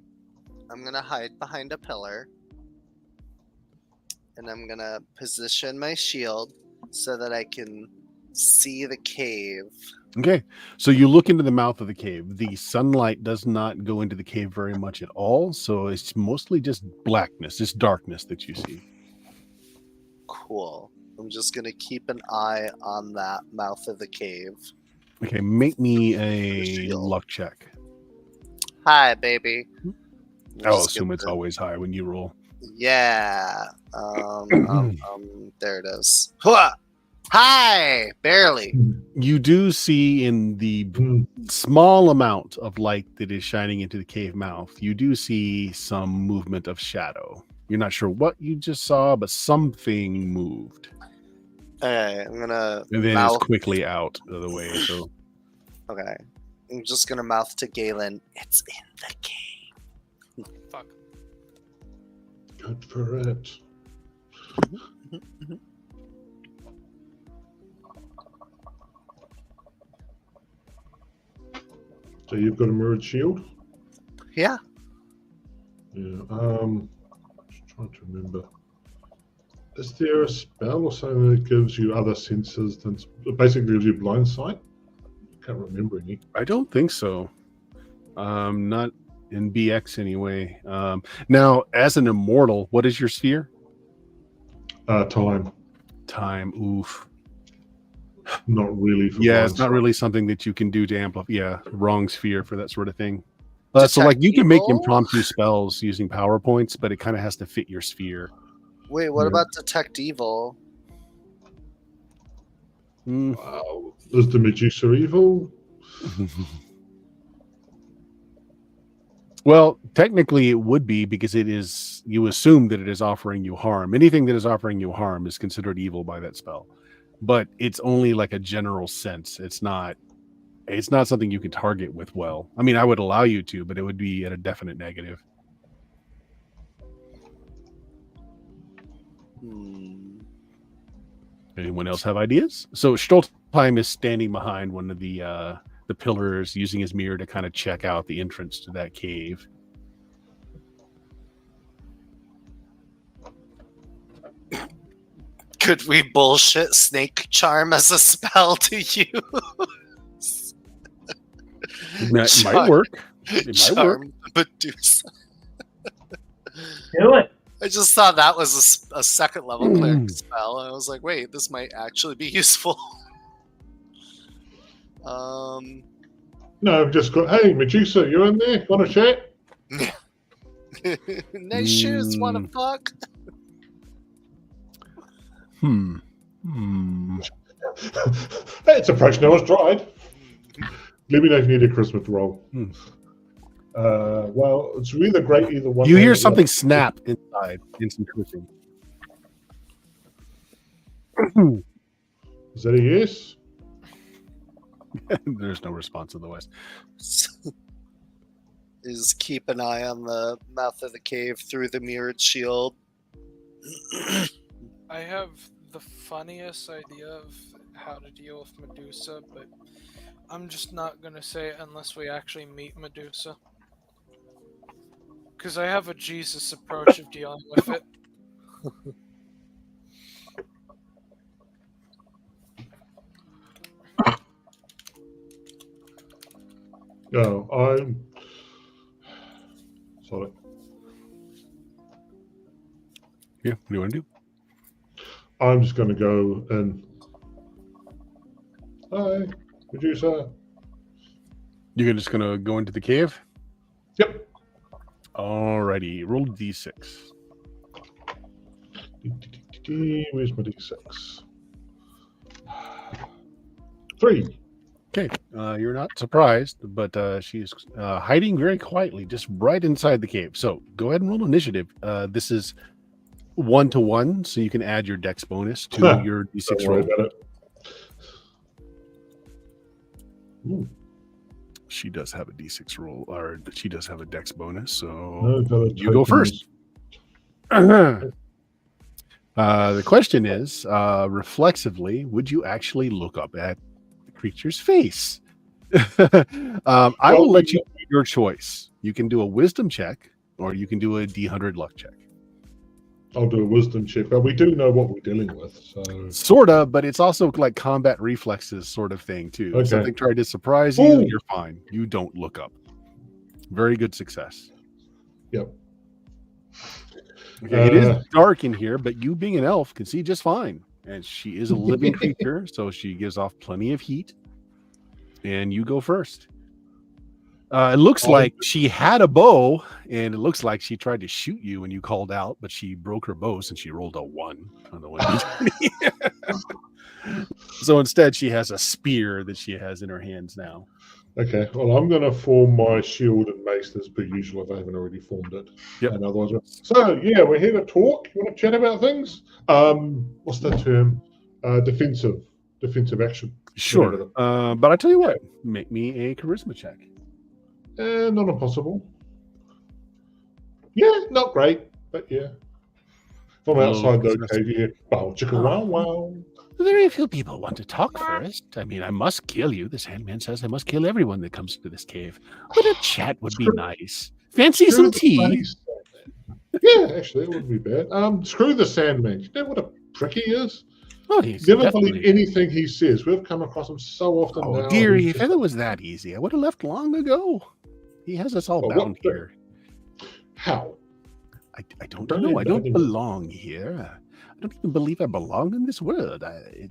I'm gonna hide behind a pillar. And I'm gonna position my shield so that I can see the cave. Okay, so you look into the mouth of the cave. The sunlight does not go into the cave very much at all, so it's mostly just blackness, just darkness that you see. Cool. I'm just gonna keep an eye on that mouth of the cave. Okay, make me a Shield. luck check. Hi, baby. I'll assume it's always high when you roll. Yeah. There it is. Hua! Hi! Barely. You do see in the small amount of light that is shining into the cave mouth, you do see some movement of shadow. You're not sure what you just saw, but something moved. Okay, I'm gonna And then mouth. it's quickly out of the way. So Okay. I'm just gonna mouth to Galen. It's in the cave. Fuck. Good for it. So you've got a mirrored shield? Yeah. Yeah. Just trying to remember. Is there a spell or something that gives you other senses than basically gives you blind sight? I can't remember any. I don't think so. Not in BX anyway. Now, as an immortal, what is your sphere? Time. Time. Oof. Not really. For Yeah, blind it's not sight. really something that you can do to amplify. Yeah, wrong sphere for that sort of thing. So Detect like you can make evil? impromptu spells using PowerPoints, but it kind of has to fit your sphere. Wait, what Yeah. about detect evil? Mm. Wow. Is the Medusa evil? Well, technically it would be because it is, you assume that it is offering you harm. Anything that is offering you harm is considered evil by that spell. But it's only like a general sense. It's not something you can target with well. I mean, I would allow you to, but it would be at a definite negative. Anyone else have ideas? So Stoltheim is standing behind one of the pillars, using his mirror to kind of check out the entrance to that cave. Could we bullshit snake charm as a spell to use? That might work. It might work. Charm Medusa. Do it. I just thought that was a second level cleric spell. And I was like, wait, this might actually be useful. No, I've just got, hey, Medusa, you in there? Want to chat? Nice shoes, wanna fuck? Hey, it's approaching. I was dried. Let me know if you need a Christmas roll. Well, it's really great either one. You hear something snap inside in some twitching. Is that a yes? There's no response otherwise. Is keep an eye on the mouth of the cave through the mirrored shield. I have the funniest idea of how to deal with Medusa, but I'm just not gonna say it unless we actually meet Medusa. Because I have a Jesus approach of dealing with it. No, I'm sorry. Yeah, what do you want to do? I'm just going to go and hi, Medusa. You're just gonna go into the cave? Yep. Alrighty, roll d6. Where's my d6? 3. Okay, you're not surprised, but she's hiding very quietly, just right inside the cave. So go ahead and roll initiative. This is 1-to-1, so you can add your dex bonus to your d6 Don't worry roll. about it. Ooh. she does have a D6 roll, or she does have a Dex bonus. So you go token first. The question is, reflexively, would you actually look up at the creature's face? I will let you do your choice. You can do a wisdom check, or you can do a D100 luck check. I'll do a wisdom check, but we do know what we're dealing with. So sort of, but it's also like combat reflexes sort of thing too. Okay. If something tried to surprise you, you're fine. You don't look up. Very good success. Yep. Okay, it is dark in here, but you being an elf can see just fine. And she is a living creature, so she gives off plenty of heat. And you go first. It looks like she had a bow, and it looks like she tried to shoot you when you called out, but she broke her bow since she rolled a 1 on the 1d20. So instead, she has a spear that she has in her hands now. Okay, well, I'm going to form my shield and mace as per usual if I haven't already formed it. Yep. And otherwise, so yeah, we're here to talk. You want to chat about things? What's that term? Defensive action. Sure. But I tell you what, make me a charisma check. Not impossible. Yeah, not great, but yeah. From outside the cave here. Wow, chicka wow wow. Very few people want to talk first. I mean, I must kill you. The Sandman says I must kill everyone that comes to this cave. But a chat would be nice. Fancy some tea? Yeah, actually, it wouldn't be bad. Screw the Sandman. You know what a prick he is? Oh, he's never believe anything he says. We've come across him so often now. Oh, dearie, if it was that easy, I would have left long ago. He has us all bound here. How? I don't know. I don't belong here. I don't even believe I belong in this world. I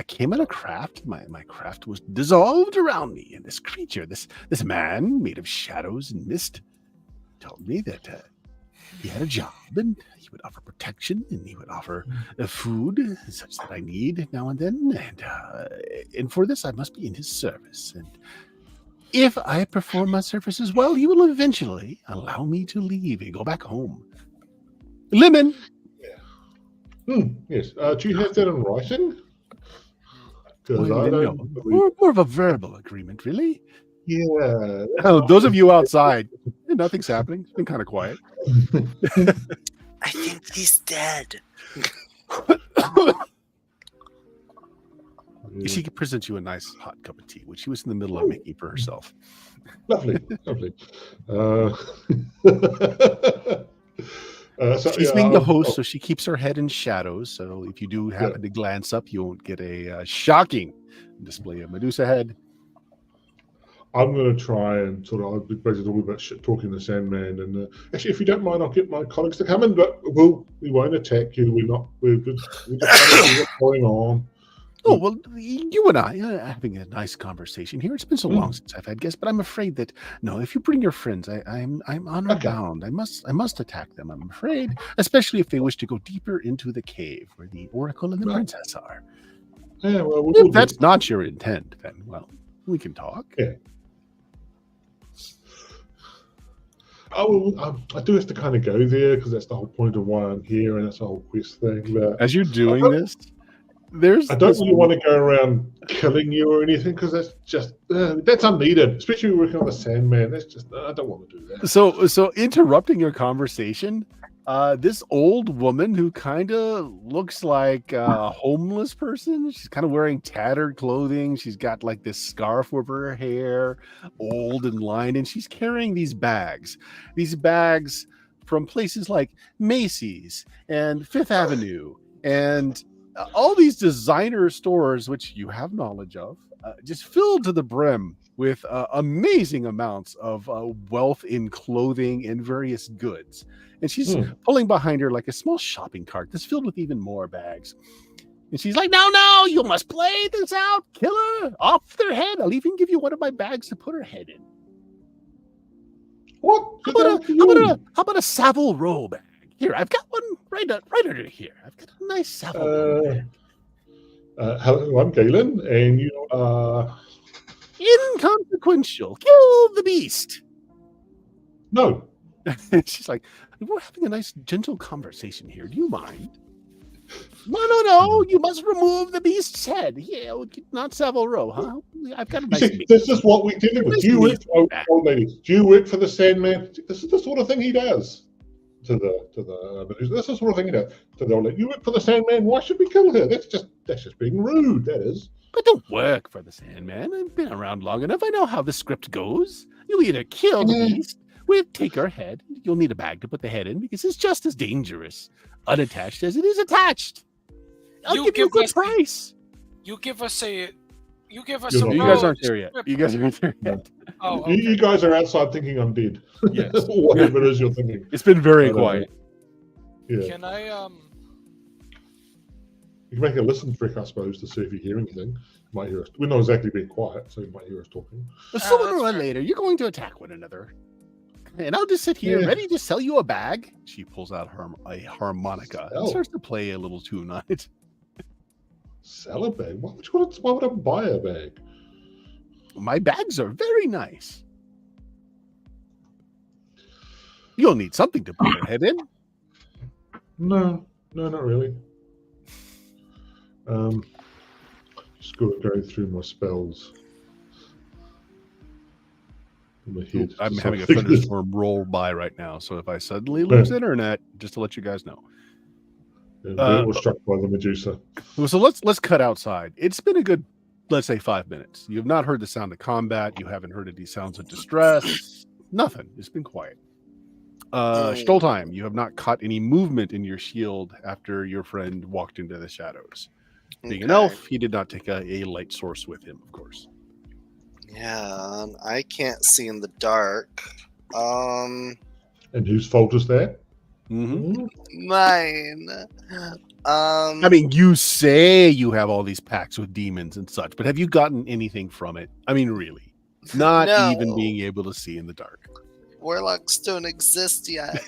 came on a craft. My craft was dissolved around me, and this creature, this man made of shadows and mist, told me that he had a job, and he would offer protection, and he would offer food such that I need now and then, and for this I must be in his service. And if I perform my services well, he will eventually allow me to leave and go back home. Lemon. Yes. Do you have that in writing? Because I don't know. More of a verbal agreement, really. Yeah. Those of you outside, nothing's happening. It's been kind of quiet. I think he's dead. She presents you a nice hot cup of tea, which she was in the middle of making for herself. Lovely. She's being the host, so she keeps her head in shadows. So if you do happen to glance up, you won't get a shocking display of Medusa head. I'm going to try and I'll be basically talking about shit talking the Sandman. And actually, if you don't mind, I'll get my colleagues to come in, but we won't attack you. We're just what's going on. Oh, well, you and I are having a nice conversation here. It's been so long since I've had guests, but I'm afraid that, no, if you bring your friends, I'm honor bound. I must attack them, I'm afraid, especially if they wish to go deeper into the cave where the Oracle and the Princess are. Yeah, well, if that's not your intent, then, well, we can talk. Yeah. I do have to kind of go there because that's the whole point of why I'm here, and that's the whole quest thing. But as you're doing this, I don't really want to go around killing you or anything because that's just that's unneeded, especially working on the Sandman. That's just I don't want to do that. So interrupting your conversation, this old woman who kind of looks like a homeless person. She's kind of wearing tattered clothing. She's got like this scarf over her hair, old and lined, and she's carrying these bags from places like Macy's and Fifth Avenue and all these designer stores, which you have knowledge of, just filled to the brim with amazing amounts of wealth in clothing and various goods. And she's pulling behind her like a small shopping cart that's filled with even more bags. And she's like, no, you must play this out. Kill her off their head. I'll even give you one of my bags to put her head in. What? How about a Savile Row bag? Here, I've got one right under here. I've got a nice Savile Row bag. Hello, I'm Galen, and you are... Inconsequential. Kill the beast. No. She's like, we're having a nice, gentle conversation here. Do you mind? No. You must remove the beast's head. Yeah, not Savile Row, huh? I've got a nice beast. This is what we deal with. Do you work for the Sandman? This is the sort of thing he does. This is the sort of thing he does. So they'll let you work for the Sandman. Why should we kill her? That's just being rude. That is. I don't work for the Sandman. I've been around long enough. I know how the script goes. You either kill the beast, we take her head. You'll need a bag to put the head in because it's just as dangerous unattached as it is attached. I'll give you a good price. You give us a. You You guys aren't there yet. Oh, okay. You guys are outside thinking I'm dead. Yes. Whatever it is you're thinking. It's been very quiet. Yeah. Can I You can make a listen trick, I suppose, to see if you hear anything. You might hear us. We're not exactly being quiet, so you might hear us talking. Sooner or later, you're going to attack one another. And I'll just sit here ready to sell you a bag. She pulls out a harmonica and starts to play a little tune on it. Sell a bag? Why would I buy a bag? My bags are very nice. You'll need something to put your head in. No, not really. Just going through my spells. In my head. I'm having a thunderstorm roll by right now, so if I suddenly lose internet, just to let you guys know. Yeah, we're struck by the Medusa. So let's cut outside. It's been a good, let's say, 5 minutes. You have not heard the sound of combat. You haven't heard any sounds of distress. Nothing. It's been quiet. Stoltheim, you have not caught any movement in your shield after your friend walked into the shadows. Being an elf, he did not take a light source with him, of course. Yeah, I can't see in the dark. And whose fault is that? Mine. I mean, you say you have all these pacts with demons and such, but have you gotten anything from it? I mean, really? Not even being able to see in the dark. Warlocks don't exist yet.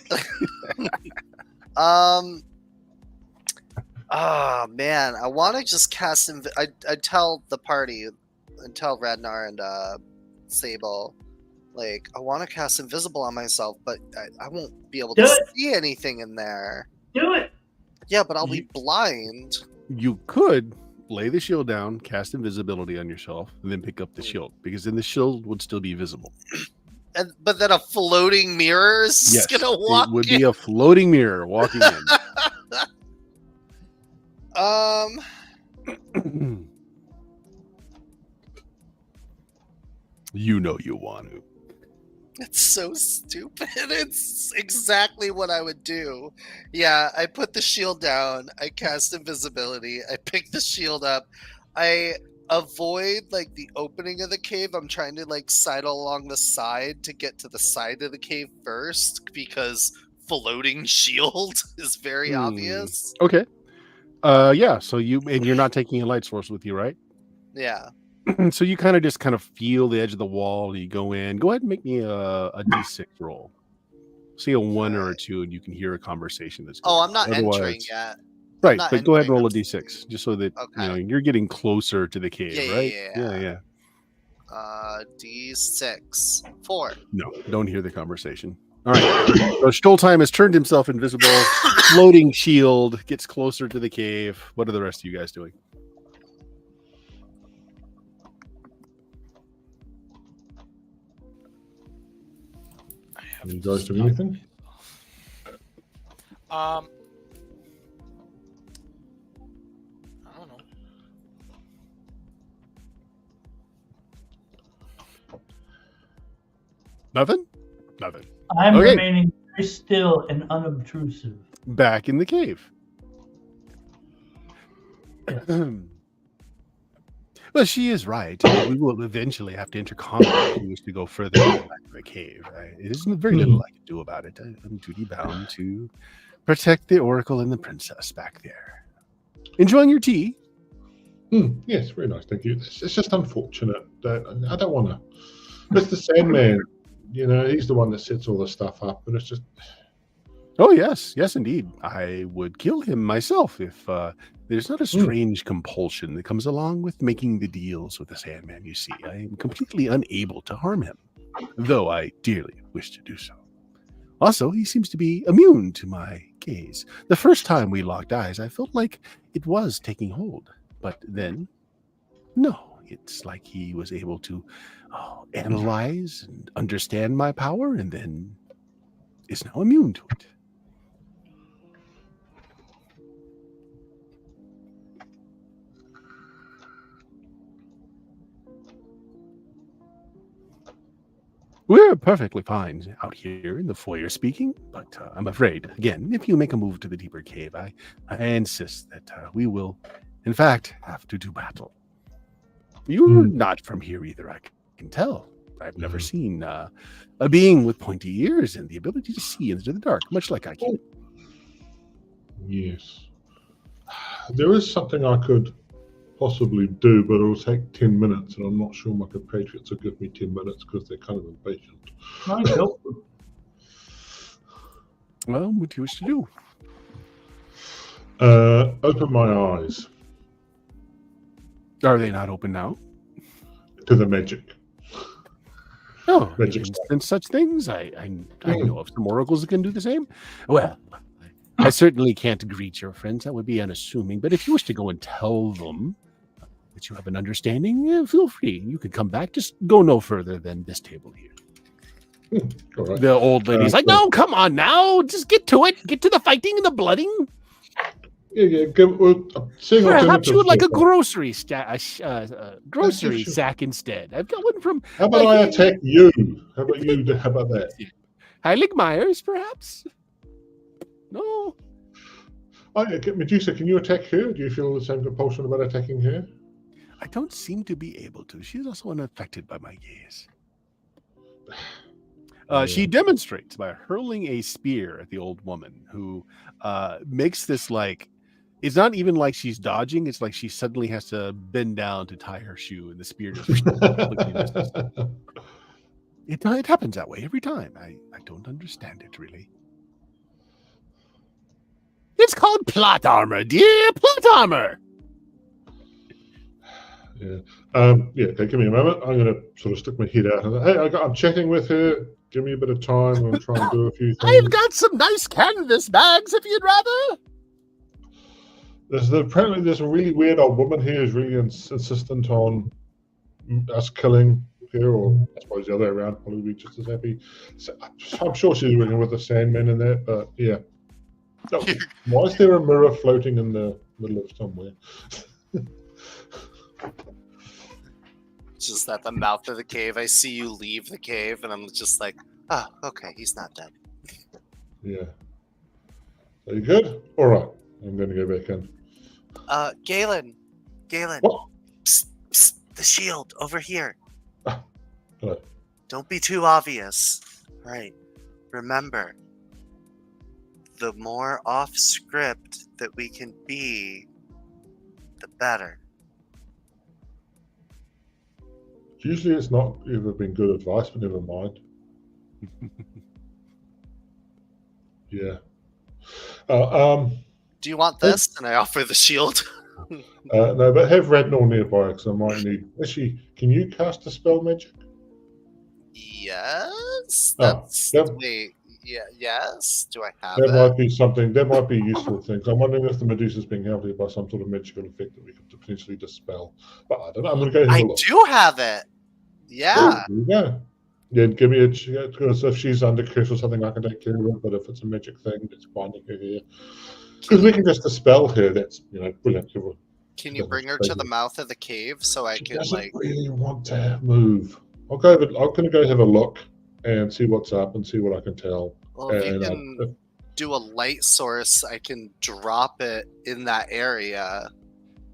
Oh man, I want to just cast. I tell the party, and tell Radnar and Sable, like I want to cast invisible on myself, but I won't be able to see anything in there. Do it. Yeah, but I'll be blind. You could lay the shield down, cast invisibility on yourself, and then pick up the shield, because then the shield would still be visible. But then a floating mirror is gonna walk. It would be a floating mirror walking in. You know you want to. It's so stupid. It's exactly what I would do. Yeah, I put the shield down. I cast invisibility. I pick the shield up. I avoid like the opening of the cave. I'm trying to like sidle along the side to get to the side of the cave first because floating shield is very obvious. Okay. Yeah. So you're not taking a light source with you, right? Yeah. So you kind of feel the edge of the wall. You go in. Go ahead and make me a D6 roll. See a 1 or a 2, and you can hear a conversation that's going I'm not entering yet. Right, but go ahead and roll a D6, just so that you're getting closer to the cave, right? Yeah. D6. 4. No, don't hear the conversation. All right. So Stoltheim has turned himself invisible. Floating shield gets closer to the cave. What are the rest of you guys doing? You guys do anything? I don't know. Nothing. I'm remaining very still and unobtrusive. Back in the cave. Well, she is right. We will eventually have to enter combat if we wish to go further back to the cave. It isn't very little I can do about it. I'm duty bound to protect the Oracle and the Princess back there. Enjoying your tea? Yes, very nice, thank you. It's just unfortunate that I don't want to. Mr. Sandman, he's the one that sets all the stuff up, and it's just. Oh, yes, indeed. I would kill him myself if there's not a strange compulsion that comes along with making the deals with the Sandman, you see. I am completely unable to harm him, though I dearly wish to do so. Also, he seems to be immune to my gaze. The first time we locked eyes, I felt like it was taking hold. But then, no, it's like he was able to analyze and understand my power and then is now immune to it. We're perfectly fine out here in the foyer speaking, but I'm afraid, again, if you make a move to the deeper cave, I insist that we will, in fact, have to do battle. You're not from here either, I can tell. I've never seen a being with pointy ears and the ability to see into the dark, much like I can. Yes. There is something I could possibly do, but it'll take 10 minutes, and I'm not sure my compatriots will give me 10 minutes because they're kind of impatient. I go. Well, what do you wish to do? Open my eyes Are they not open now? to the magic. No, Magic and such things. I know of some oracles that can do the same. Well, I certainly can't greet your friends. That would be unassuming. But if you wish to go and tell them that you have an understanding, feel free. You can come back. Just go no further than this table here. All right. The old lady's like, no, come on now. Just get to it. Get to the fighting and the blooding. Yeah. Perhaps you would like a grocery Sure. sack instead. I've got one from How about I attack you? How about you? How about that? Heilig Myers, perhaps? No. Medusa, can you attack her? Do you feel the same compulsion about attacking her? I don't seem to be able to. She's also unaffected by my gaze. She demonstrates by hurling a spear at the old woman, who makes this like, it's not even like she's dodging. It's like she suddenly has to bend down to tie her shoe, and the spear just it happens that way every time. I don't understand it, really. It's called plot armor, dear. Plot armor. Yeah. Okay, give me a moment. I'm going to sort of stick my head out. And, hey, I'm chatting with her. Give me a bit of time. I'm going to try and do a few things. I've got some nice canvas bags if you'd rather. Apparently there's a really weird old woman here who's really insistent on us killing her, or I suppose the other way around, probably be just as happy. So, I'm sure she's working with the Sandman in that, but yeah. Oh, why is there a mirror floating in the middle of somewhere? Just at the mouth of the cave, I see you leave the cave, and I'm just like, oh, okay, he's not dead. Yeah. Are you good? All right. I'm going to go back in. Galen. What? Psst, psst, the shield over here. Hello. Don't be too obvious. All right. Remember, the more off script that we can be, the better. Usually it's not ever been good advice, but never mind. Yeah. Do you want this? And I offer the shield. No, but have Radnor nearby because I might need. Actually, can you cast a spell magic? Yes. Oh, Wait. Yeah. Yes. Do I have that it? might be something. That might be useful things. I'm wondering if the Medusa's being held here by some sort of magical effect that we could potentially dispel. But I don't know. I'm going to go have a look. I do have it. Yeah. There you go. Yeah, give me a chance, because if she's under curse or something, I can take care of it. But if it's a magic thing, it's binding her here. Because we can just dispel her. That's brilliant. Can you bring her to the mouth of the cave so I can really want to move? I'm going to go have a look and see what's up and see what I can tell. Well, if you can do a light source, I can drop it in that area.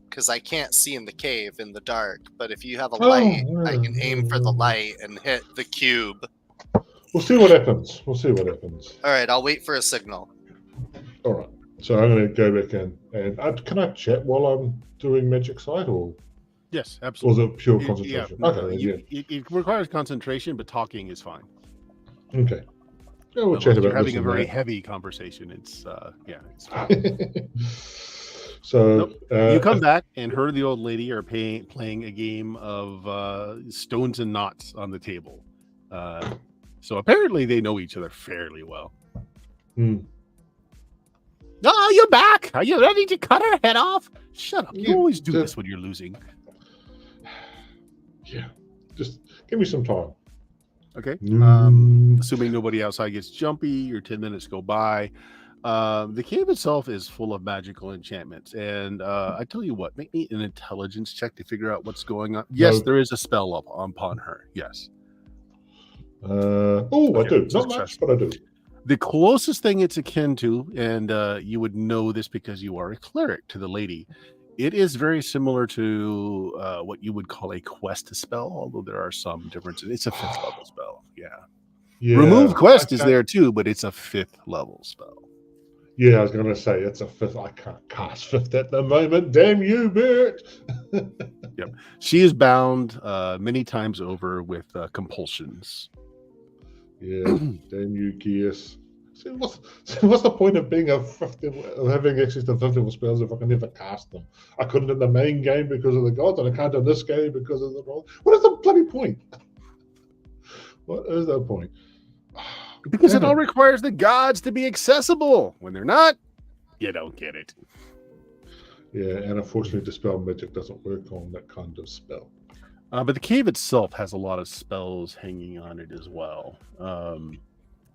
Because I can't see in the cave in the dark, but if you have a light, I can aim for the light and hit the cube. We'll see what happens. All right, I'll wait for a signal. All right. So I'm going to go back in. And can I chat while I'm doing magic side, or? Yes, Or absolutely. is it pure concentration? Yeah, Okay. it requires concentration, but talking is fine. Okay. Yeah, we'll Unless chat about you're having this a and very that. heavy conversation. It's it's fine. So you come back, and her and the old lady are playing a game of stones and knots on the table. So apparently they know each other fairly well. Oh, you're back. Are you ready to cut her head off? Shut up. You Yeah, always do just- this when you're losing. Yeah, just give me some time. Okay. Mm. Assuming nobody outside gets jumpy, your 10 minutes go by. The cave itself is full of magical enchantments. And I tell you what, make me an intelligence check to figure out what's going on. Yes, No. there is a spell up upon her. Yes. I Okay, do. Not success. much, but I do. The closest thing it's akin to, and you would know this because you are a cleric to the lady, it is very similar to what you would call a quest spell, although there are some differences. It's a 5th level spell. Yeah. Remove quest is there too, but it's a 5th level spell. Yeah, I was going to say it's a 5th. I can't cast 5th at the moment. Damn you, Bert. Yep. She is bound many times over with compulsions. Yeah, damn you, Gears. See, what's the point of being of having access to 5th level spells if I can never cast them? I couldn't in the main game because of the gods, and I can't in this game because of the role. What is the bloody point? What is the point? Because it all requires the gods to be accessible. When they're not, you don't get it. Yeah, and unfortunately, Dispel Magic doesn't work on that kind of spell. But the cave itself has a lot of spells hanging on it as well.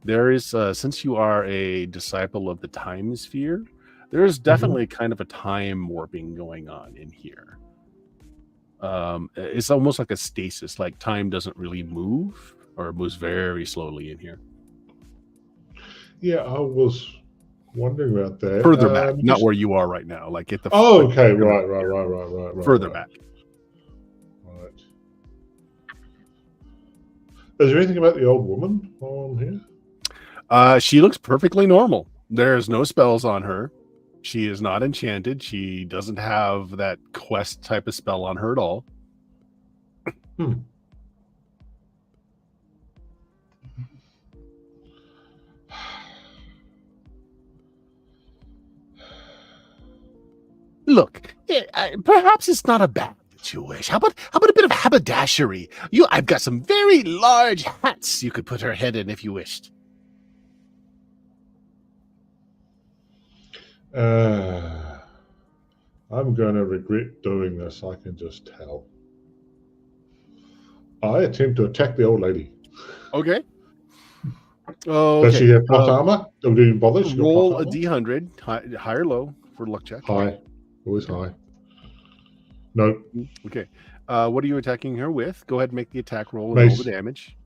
There is, since you are a disciple of the time sphere, there is definitely kind of a time warping going on in here. It's almost like a stasis, like time doesn't really move, or it moves very slowly in here. Yeah, I was wondering about that. Further back, not where you are right now. Like at the okay, right. Further back. Right. Is there anything about the old woman on here? She looks perfectly normal. There's no spells on her. She is not enchanted. She doesn't have that quest type of spell on her at all. Look, perhaps it's not a bad that you wish. How about a bit of haberdashery? I've got some very large hats you could put her head in if you wished. I'm going to regret doing this. I can just tell. I attempt to attack the old lady. Okay. Does she have plot armor? Do you bother? Roll a D100, high or low for luck check. High. Always high. No. Okay. What are you attacking her with? Go ahead and make the attack roll and roll the damage.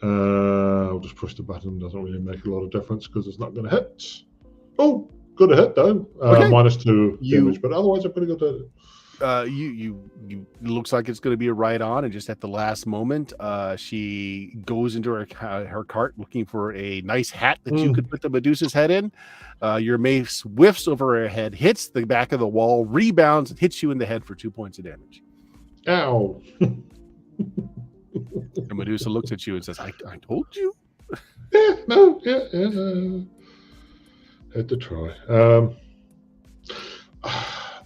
I'll just push the button. Doesn't really make a lot of difference because it's not going to hit. Oh, good to hit though. Okay. -2 damage, but otherwise I'm pretty good at it. You looks like it's going to be a right on, and just at the last moment, she goes into her cart looking for a nice hat that you could put the Medusa's head in. Your mace whiffs over her head, hits the back of the wall, rebounds, and hits you in the head for 2 points of damage. Ow! And Medusa looks at you and says, "I told you." Yeah. Had to try.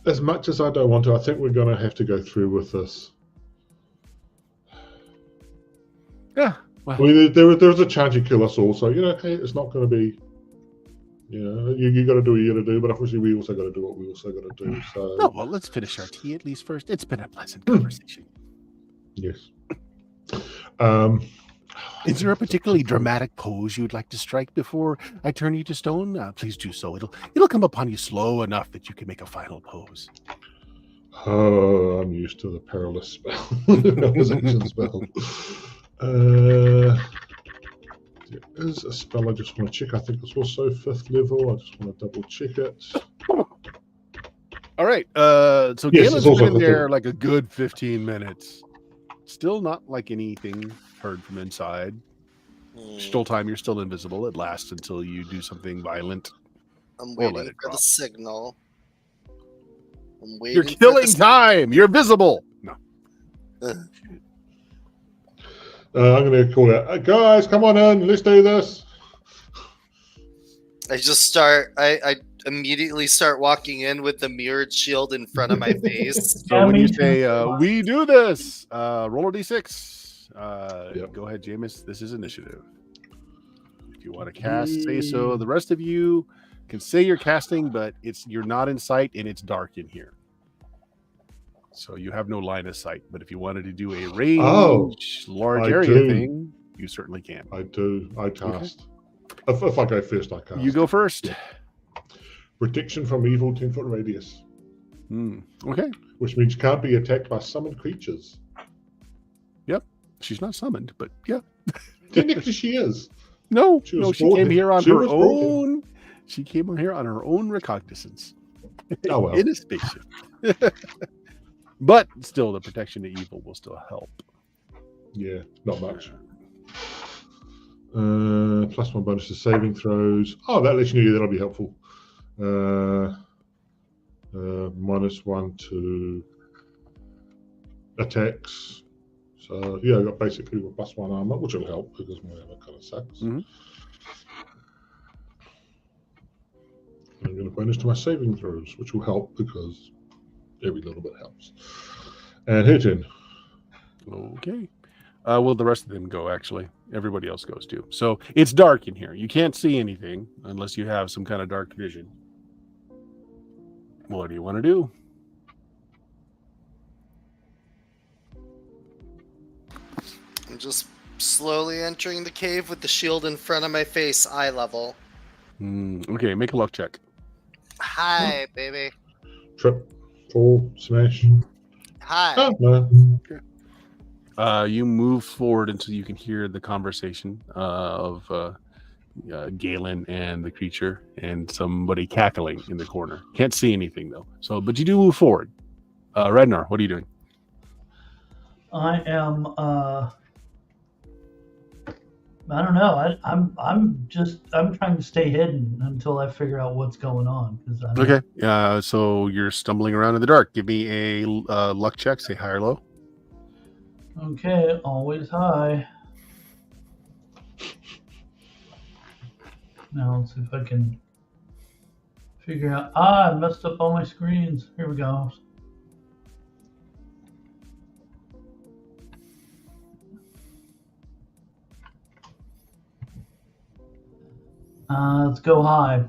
As much as I don't want to, I think we're going to have to go through with this. Yeah. Well, I mean, there's a chance you kill us all, so, hey, it's not going to be, you got to do what you got to do, but obviously we also got to do what we also got to do. So. Oh, well, let's finish our tea at least first. It's been a pleasant conversation. Yes. Is there a particularly dramatic pose you'd like to strike before I turn you to stone? Please do so. It'll come upon you slow enough that you can make a final pose. Oh, I'm used to the perilous spell. Perilous action spell. There is a spell I just want to check. I think it's also 5th level. I just want to double check it. All right. So Yes, Galen's been in there like a good 15 minutes. Still not like anything heard from inside. Still time, you're still invisible. It lasts until you do something violent. I'm waiting for the signal. You're killing time. You're visible. No. I'm going to call out, guys, come on in. Let's do this. I immediately start walking in with the mirrored shield in front of my face. So when you say, we do this, roll a d6. Yep. Go ahead, Jameis. This is initiative. If you want to cast, say so. The rest of you can say you're casting, but you're not in sight and it's dark in here. So you have no line of sight. But if you wanted to do a range, large area thing, you certainly can. I do. I cast. Okay. If I go first, I cast. You go first. Yeah. Protection from evil, 10-foot radius. Okay. Which means can't be attacked by summoned creatures. Yep. She's not summoned, but yeah. Technically, she is. No, she came here on her own. She came here on her own recognizance. Oh, well. In a spaceship. But still, the protection to evil will still help. Yeah, not much. +1 bonus to saving throws. Oh, that lets you know that'll be helpful. -1 to attacks. So yeah, I got basically with +1 armor, which will help because my armor kind of sucks. I'm going to bonus to my saving throws, which will help because every little bit helps. And her turn. Okay. Well, the rest of them go, actually. Everybody else goes too. So it's dark in here. You can't see anything unless you have some kind of dark vision. What do you want to do? I'm just slowly entering the cave with the shield in front of my face, eye level. Okay, make a luck check. Hi, baby. Trip, fall, smash. Hi. Oh, no. Okay. You move forward until you can hear the conversation of Galen and the creature and somebody cackling in the corner. Can't see anything though. So, but you do move forward. Rednar, what are you doing? I am. I don't know. I'm trying to stay hidden until I figure out what's going on. Okay. So you're stumbling around in the dark. Give me a luck check. Say high or low. Okay. Always high. Now let's see if I can figure out. I messed up all my screens. Here we go. Let's go high.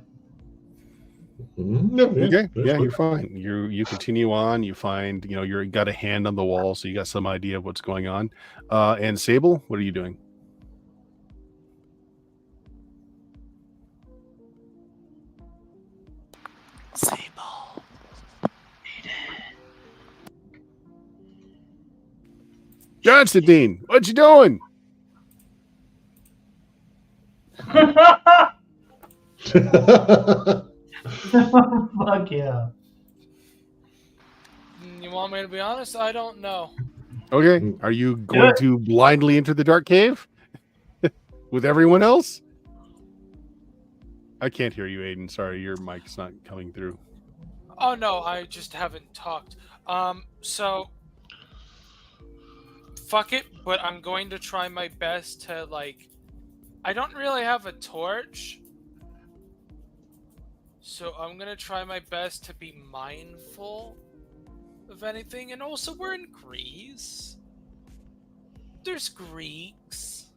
Okay. Yeah, you're fine. You continue on. You find, you're got a hand on the wall, so you got some idea of what's going on. And Sable, what are you doing? Sable. Constantine, what you doing? Fuck yeah. You want me to be honest? I don't know. Okay. Are you going to blindly enter the dark cave with everyone else? I can't hear you, Aiden. Sorry, your mic's not coming through. Oh no, I just haven't talked. So fuck it, but I'm going to try my best to I don't really have a torch. So I'm gonna try my best to be mindful of anything, and also we're in Greece. There's Greeks.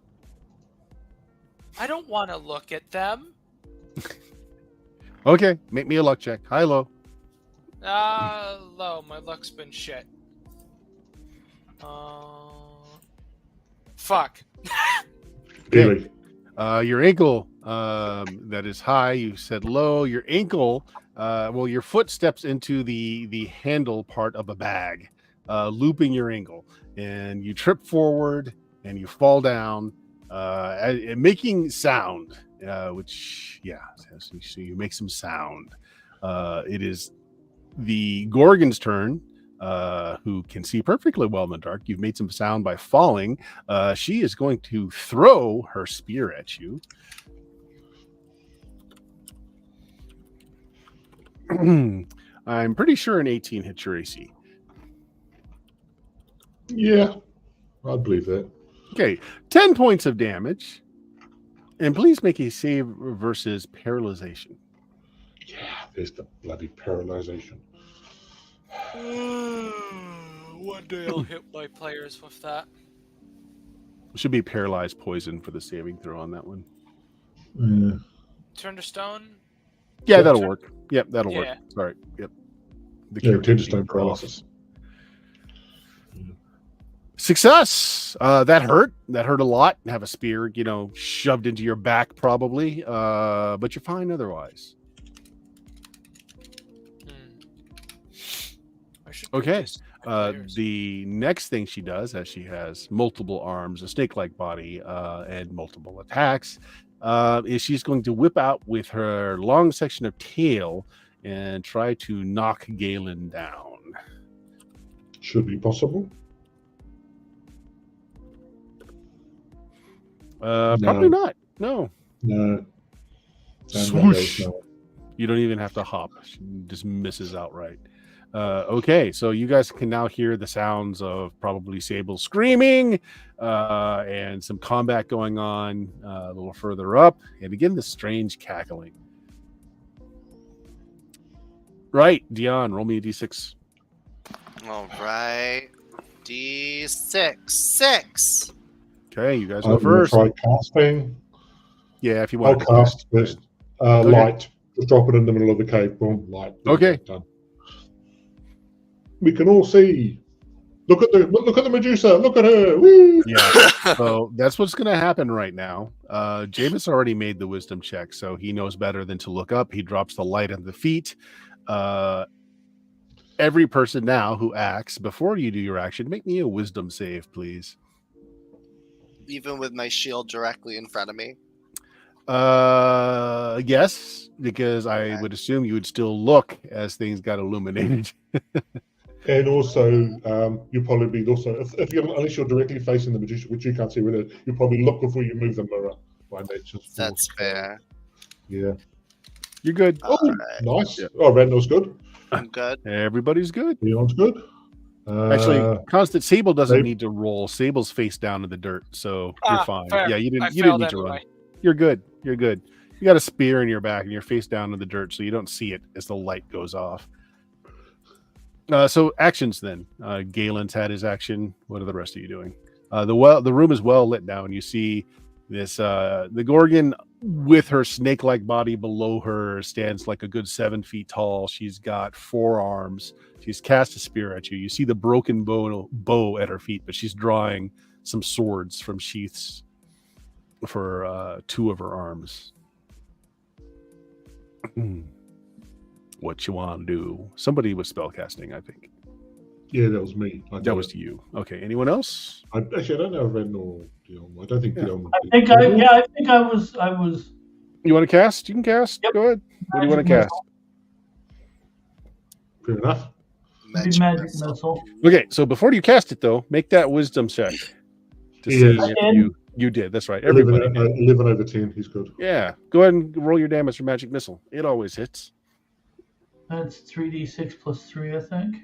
I don't want to look at them. Okay, make me a luck check. High, low. Low. My luck's been shit. Fuck. Okay. Your ankle, that is high. You said low. Your ankle, your foot steps into the handle part of a bag, looping your ankle, and you trip forward and you fall down, making sound. So you make some sound. It is the Gorgon's turn. Who can see perfectly well in the dark. You've made some sound by falling. She is going to throw her spear at you. I'm pretty sure an 18 hits your AC. Yeah, I'd believe that. Okay, 10 points of damage. And please make a save versus paralyzation. Yeah, there's the bloody paralyzation. One day I'll hit my players with that. Should be paralyzed poison for the saving throw on that one. Turn to stone. Yeah, Yeah. that'll work. Yep, that'll Yeah. work. Sorry. Yep. The Yeah, cure turn to techniques stone are off. paralysis. Success. That hurt. That hurt a lot. Have a spear, shoved into your back, probably. But you're fine otherwise. I should Okay. practice my players. The next thing she does, as she has multiple arms, a snake-like body, and multiple attacks, is she's going to whip out with her long section of tail and try to knock Galen down. Should be possible. Probably not. No. No. Swoosh. You don't even have to hop. She just misses outright. Okay, so you guys can now hear the sounds of probably Sable screaming and some combat going on a little further up. And again, the strange cackling. Right, Dion, roll me a d6. All right. D6. 6. Okay, you guys I'm go going to first. try casting. Yeah, if you I'll want to cast this Okay. light. Just drop it in the middle of the cave. Boom, light. Okay. Done. We can all see. Look at the Medusa. Look at her. Woo! Yeah. So that's what's going to happen right now. Jameis already made the wisdom check, so he knows better than to look up. He drops the light on the feet. Every person now who acts before you do your action, make me a wisdom save, please. Even with my shield directly in front of me. Yes, because I would assume you would still look as things got illuminated. And also, you'll probably be if you're unless you're directly facing the Medusa, which you can't see with it, you probably look before you move the mirror. By nature's That's force. fair. Yeah. You're good. All Oh, right. nice. Yeah. Oh, Randall's good. I'm good. Everybody's good. Leon's good. Actually, Constant Sable doesn't Sable- need to roll. Sable's face down in the dirt, so you're fine. Fair. Yeah, you I didn't failed need to run. anyway. You're good. You're good. You got a spear in your back and your face down in the dirt, so you don't see it as the light goes off. So actions then. Galen's had his action. What are the rest of you doing? The room is well lit now, and you see this the Gorgon with her snake-like body below her stands like a good 7 feet tall. She's got 4 arms. She's cast a spear at you. You see the broken bow at her feet, but she's drawing some swords from sheaths for 2 of her arms. What you want to do? Somebody was spellcasting, I think. Yeah, that was me. That was you. Okay. Anyone else? I don't know if Randall or Dion. I don't think Dion. I think I was. You want to cast? You can cast. Yep. Go ahead. What do you want to cast? Fair enough. Magic missile. Okay. So before you cast it, though, make that wisdom check to see Yes. if you did. That's right. Everybody did. 11 over 10. He's good. Yeah. Go ahead and roll your damage for magic missile. It always hits. That's 3d6 plus 3, I think.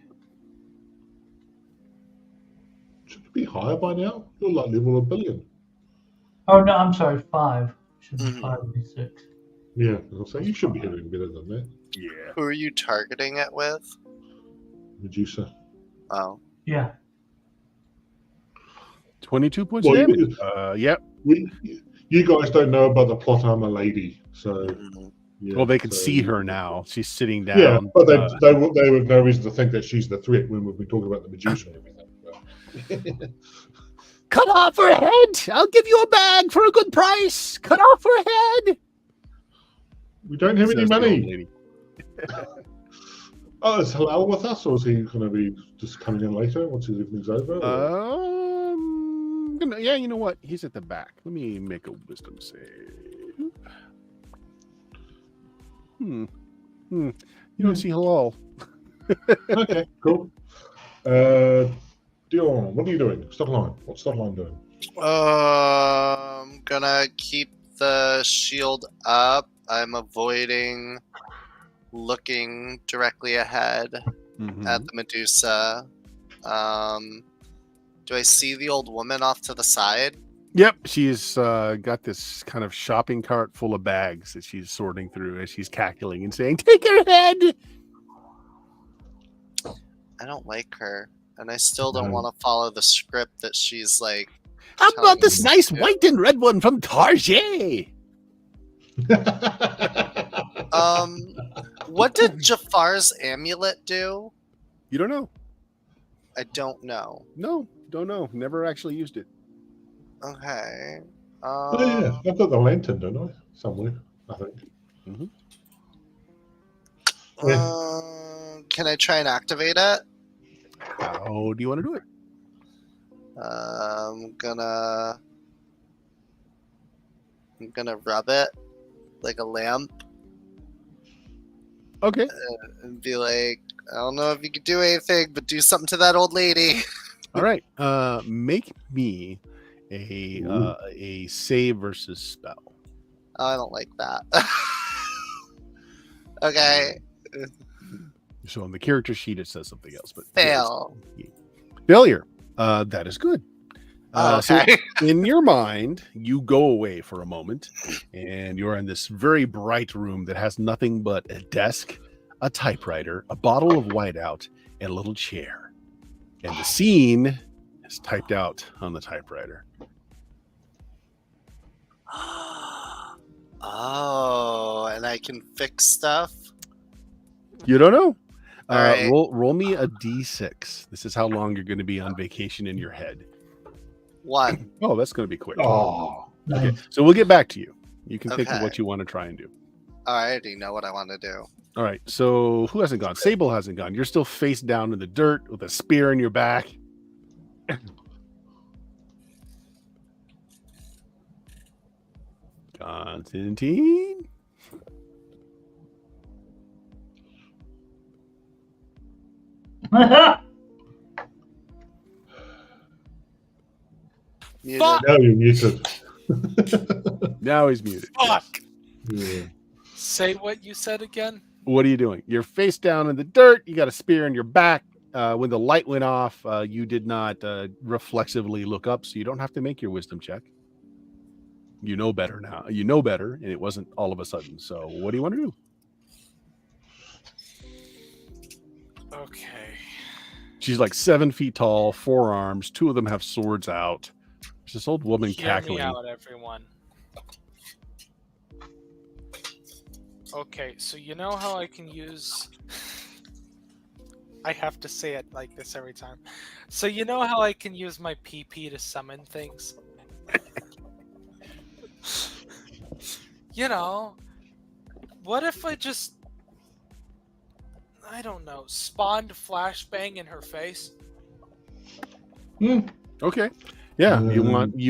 Should it be higher by now? You're like level 1 billion. Oh no, I'm sorry, 5. Should be Mhm. 5d6. Yeah, I'll say you should be hitting better than that. Yeah. Who are you targeting it with? Medusa. Oh. Yeah. 22 points Well, of damage. Yep. You guys don't know about the plot armor lady, so Mhm. yeah. Well, they can so- see her now. She's sitting down. Yeah, but they have no reason to think that she's the threat when we've been talking about the Medusa and everything. Cut off her head. I'll give you a bag for a good price. Cut off her head. We don't have any Says the old money. lady. Oh, is Halal with us, or is he going to be just coming in later once his evening's over? Yeah, you know what? He's at the back. Let me make a wisdom save. You don't see halal. Okay, cool. Dion, what are you doing? Stop line. What's Stop line doing? I'm gonna keep the shield up. I'm avoiding looking directly ahead at the Medusa. Do I see the old woman off to the side? Yep, she's got this kind of shopping cart full of bags that she's sorting through as she's cackling and saying, "Take her head." I don't like her, and I still don't No. want to follow the script that she's like. How telling about this me nice to do. white and red one from Target? What did Jafar's amulet do? You don't know? I don't know. No, don't know. Never actually used it. Okay. Oh, yeah, I've got the lantern, don't I? Somewhere, I think. Can I try and activate it? How do you want to do it? I'm gonna rub it like a lamp Okay. and be like, I don't know if you could do anything, but do something to that old lady. All right. Make me a save versus spell. Oh, I don't like that. Okay. So on the character sheet, it says something else, but Fail. Failure. That is good. Okay. So in your mind, you go away for a moment, and you're in this very bright room that has nothing but a desk, a typewriter, a bottle of whiteout, and a little chair. And the scene is typed out on the typewriter. Oh, and I can fix stuff? You don't know. All right. Roll me a d6. This is how long you're going to be on vacation in your head. 1. Oh, that's going to be quick. Oh, Okay, so we'll get back to you. You can think of Okay. what you want to try and do. I already know what I want to do. All right, so who hasn't gone? Sable hasn't gone. You're still face down in the dirt with a spear in your back. Constantine? Muted. Fuck! now you're muted. Now he's muted. Fuck! Yeah. Say what you said again. What are you doing? You're face down in the dirt. You got a spear in your back. When the light went off, you did not reflexively look up, so you don't have to make your wisdom check. You know better now. You know better, and it wasn't all of a sudden. So what do you want to do? Okay. She's like 7 feet tall, 4 arms. 2 of them have swords out. There's this old woman Hear cackling. me out, everyone. Okay, so you know how I can use... I have to say it like this every time. So you know how I can use my PP to summon things? You know, what if I just... I don't know, spawned flashbang in her face? Okay. Yeah, you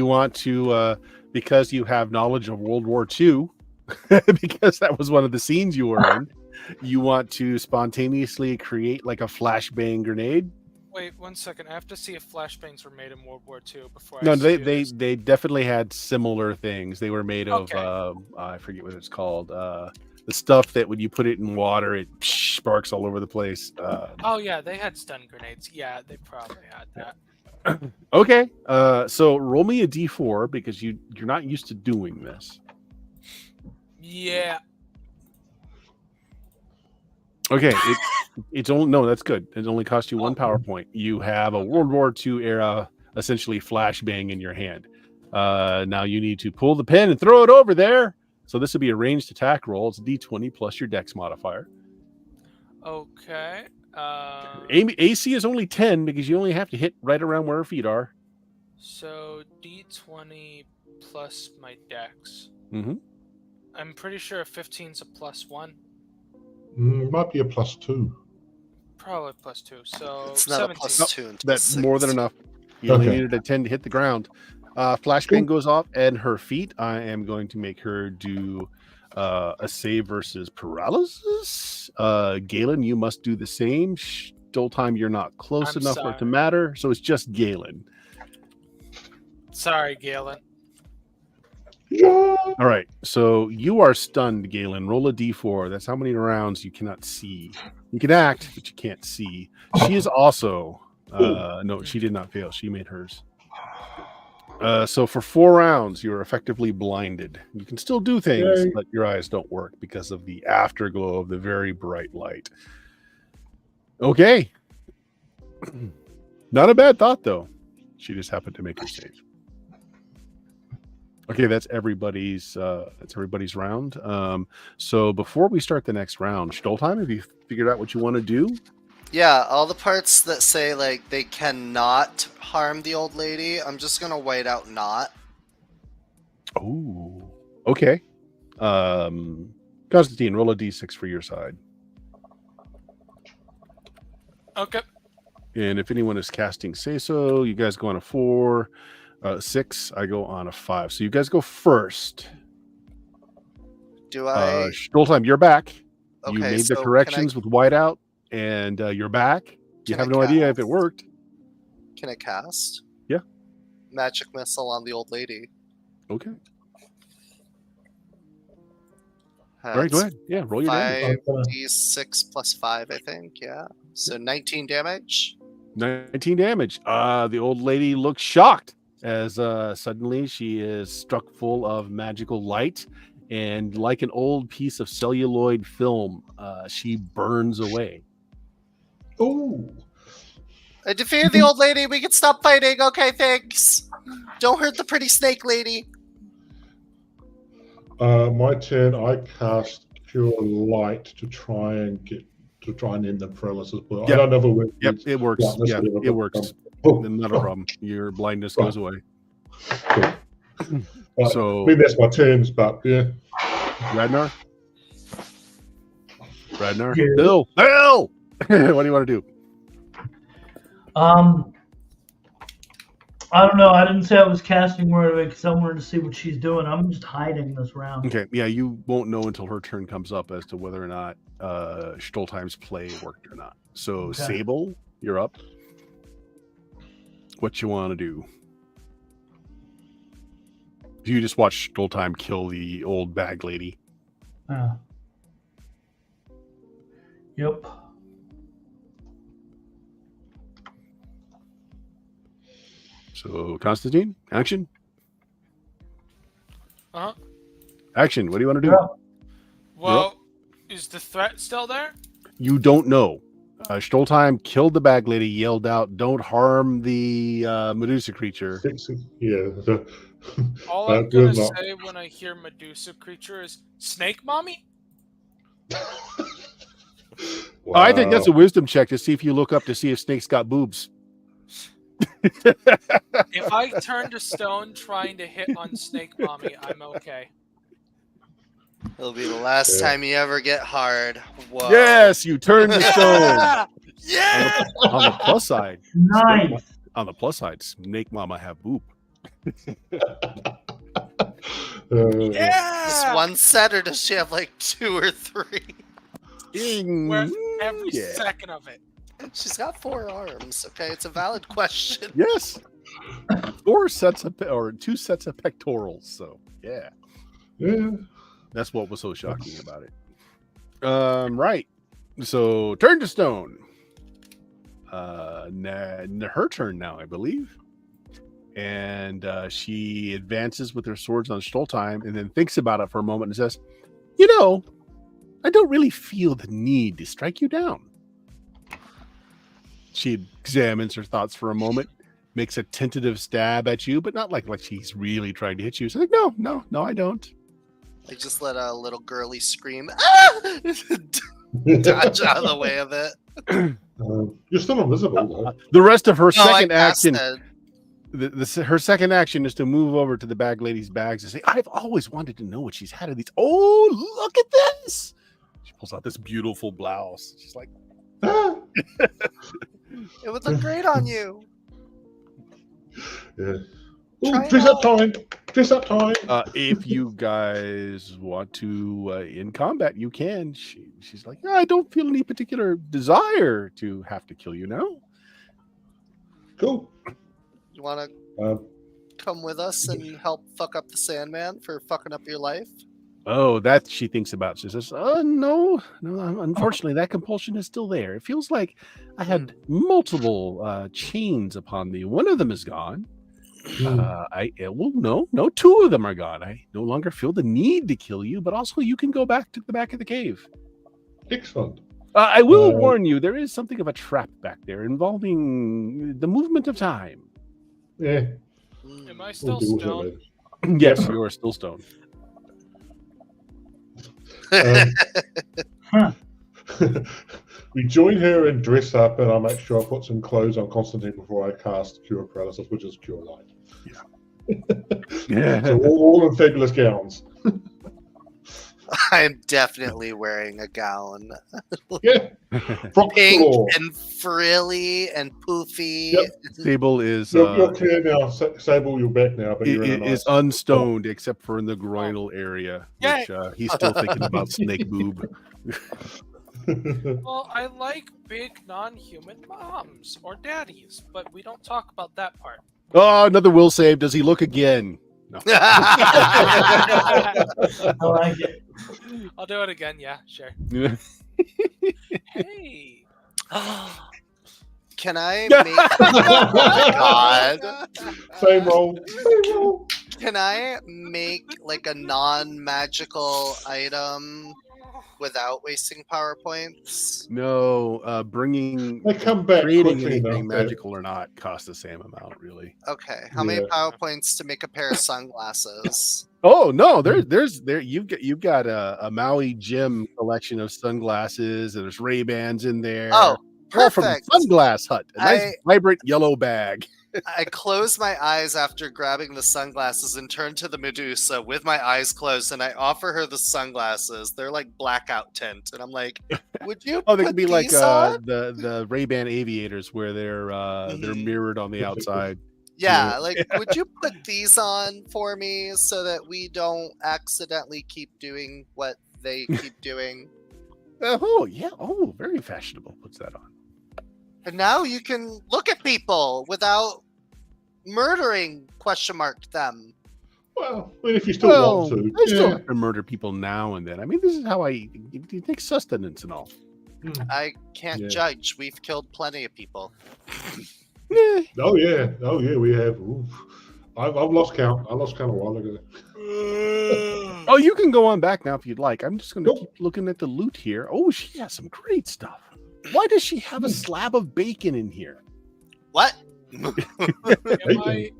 want to because you have knowledge of World War II, because that was one of the scenes you were in. You want to spontaneously create like a flashbang grenade. Wait, 1 second. I have to see if flashbangs were made in World War II before No, I they do they this. they definitely had similar things. They were made of Okay. I forget what it's called. The stuff that when you put it in water, it sparks all over the place. Oh yeah, they had stun grenades. Yeah, they probably had that. Okay, so roll me a d4 because you're not used to doing this. Yeah. Okay, it's only no, that's good. It only cost you 1 power point. You have a World War II era essentially flashbang in your hand. Now you need to pull the pin and throw it over there. So this would be a ranged attack roll. It's d20 plus your dex modifier. Okay. AC is only 10 because you only have to hit right around where her feet are. So D20 plus my dex. Mm-hmm. I'm pretty sure 15's a +1. Might be a +2. Probably +2. So It's not 17. a +2 until That's more than 6. enough. You only Okay. needed a 10 to hit the ground. Flashbang goes off, and her feet. I am going to make her do a save versus paralysis. Galen, you must do the same. Stoltheim, you're not close I'm enough for it to sorry. matter, so it's just Galen. Sorry, Galen. Yeah. All right, so you are stunned, Galen. Roll a d4. That's how many rounds you cannot see. You can act, but you can't see. She is also... no, she did not fail. She made hers. So for 4 rounds, you're effectively blinded. You can still do things, Yay. but your eyes don't work because of the afterglow of the very bright light. Okay. Not a bad thought, though. She just happened to make her save. Okay, that's everybody's round. So before we start the next round, Stoltheim, have you figured out what you want to do? Yeah, all the parts that say like they cannot harm the old lady, I'm just gonna white out not. Oh, okay. Constantine, roll a d6 for your side. Okay. And if anyone is casting say so, you guys go on a 4, 6. I go on a 5. So you guys go first. Do I? Stoltheim, you're back. Okay, You made so the corrections with whiteout, and you're back. You Can have I no idea if cast? it worked. Can I cast? Yeah. Magic missile on the old lady. Okay. All right, go ahead. Yeah, roll your damage. 5d6 plus 5, I think. Yeah. So 19 damage. 19 damage. The old lady looks shocked as suddenly she is struck full of magical light, and like an old piece of celluloid film, she burns away. Oh, I defeated the old lady. We can stop fighting. Okay, thanks. Don't hurt the pretty snake lady. my turn. I cast Cure Light to try and end the paralysis. But Yep. I don't know if it works. Yep, it works. Blindness Yeah, or whatever, it but, works. oh, Not a problem. Your blindness Right. goes away. Right. So, I mean, that's my terms, but yeah. Radnar? Yeah. Bill! What do you want to do? I don't know. I didn't say I was casting right away because I wanted to see what she's doing. I'm just hiding this round. Okay, yeah, you won't know until her turn comes up as to whether or not Stoltheim's play worked or not. So, Okay. Sable, you're up. What you want to do? You just watch Stoltheim kill the old bag lady. Yep. So, Constantine, action. Uh-huh. Action. What do you want to do? Yeah. Well, is the threat still there? You don't know. Stoltheim killed the bag lady, yelled out, "Don't harm the Medusa creature." Yeah. All I'm gonna say when I hear Medusa creature is snake mommy. Wow. I think that's a wisdom check to see if you look up to see if snakes got boobs. If I turn to stone trying to hit on snake mommy, I'm okay. It'll be the last time you ever get hard. Whoa. Yes, you turn to stone. Yeah. On the plus side, Nice. on the plus side, snake mama have boob. Just one set, or does she have like 2 or 3? Where every Yeah. second of it. She's got 4 arms. Okay, it's a valid question. Yes. 2 sets of pectorals. So yeah. Yeah. That's what was so shocking about it. Right. So turn to stone. Her turn now, I believe. And she advances with her swords on Stoltheim and then thinks about it for a moment and says, "You know, I don't really feel the need to strike you down." She examines her thoughts for a moment, makes a tentative stab at you, but not like she's really trying to hit you. She's like, no, I don't. I just let a little girly scream. Ah! Dodge out of the way of it. You're still invisible, though. The rest of her No, second I passed action, it. her second action is to move over to the bag lady's bags and say, "I've always wanted to know what she's had of these. Oh, look at this!" She pulls out this beautiful blouse. She's like, It would look great on you. Yeah. Try Ooh, it dress up out. time. Dress up time. "If you guys want to in combat, you can." She's like, "I don't feel any particular desire to have to kill you now." Cool. You want to Uh, come with us and help fuck up the Sandman for fucking up your life? Oh, that she thinks about. She says, no, unfortunately, that compulsion is still there. It feels like I had multiple chains upon me. One of them is gone. No, 2 of them are gone. I no longer feel the need to kill you, but also you can go back to the back of the cave. Excellent. I will warn you, there is something of a trap back there involving the movement of time. Yeah. Am I We'll still deal with it stoned? later. Yes, you are still stoned. Huh. We join her and dress up, and I make sure I put some clothes on Constantine before I cast Cure Paralysis, which is Cure Light. Yeah. So all in fabulous gowns. I'm definitely wearing a gown. Yeah. Frock Pink galore. and frilly and poofy. Yep. Sable is You're clear now. Sable, you're back now, but you're in a is nice... unstoned except for in the groinal area, Yay. which he's still thinking about snake boob. Well, I like big non-human moms or daddies, but we don't talk about that part. Oh, another will save. Does he look again? No. I like it. I'll do it again. Yeah, sure. Hey. Can I make... Oh my god. Same roll. Same roll. Can I make like a non-magical item without wasting power points? No, bringing They come back creating quickly anything enough that- magical or not costs the same amount, really. Okay, how many Yeah. power points to make a pair of sunglasses? Oh no, there's you've got a Maui Jim collection of sunglasses, and there's Ray-Bans in there. Oh, all from the perfect. Sunglass Hut. A nice I- vibrant yellow bag. I close my eyes after grabbing the sunglasses and turn to the Medusa with my eyes closed, and I offer her the sunglasses. They're like blackout tint, and I'm like, "Would you?" Oh, they put could be like these on? the Ray-Ban aviators where they're Mhm. mirrored on the outside. Yeah, like, would you put these on for me so that we don't accidentally keep doing what they keep doing? Oh yeah, oh very fashionable. Puts that on. And now you can look at people without murdering them. Well, I mean, if you still want to. I still Yeah. have to murder people now and then. I mean, this is how you take sustenance and all. I can't Yeah. judge. We've killed plenty of people. Eh. Oh yeah, we have. Oof. I've lost count. I lost count a while ago. Oh, you can go on back now if you'd like. I'm just going to Nope. keep looking at the loot here. Oh, she has some great stuff. Why does she have a slab of bacon in here? What? Am Bacon. I...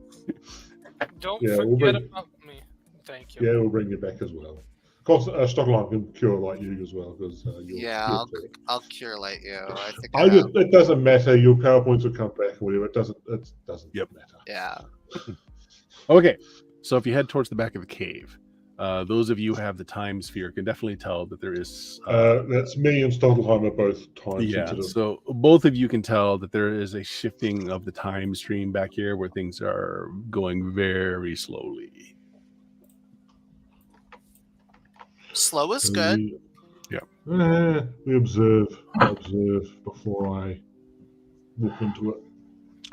Don't Yeah, we'll forget bring- about me. Thank you. Yeah, we'll bring you back as well. Of course, Stockline can cure like you as well because Yeah, I'll cure light you. I think I I just have. it doesn't matter. Your power points will come back or whatever. It doesn't Yep. matter. Yeah. Okay, so if you head towards the back of the cave, those of you who have the time sphere can definitely tell that there is. That's me and Stottelheim are both time Yeah, sensitive. so both of you can tell that there is a shifting of the time stream back here where things are going very slowly. Slow is So good. we observe before I walk into it.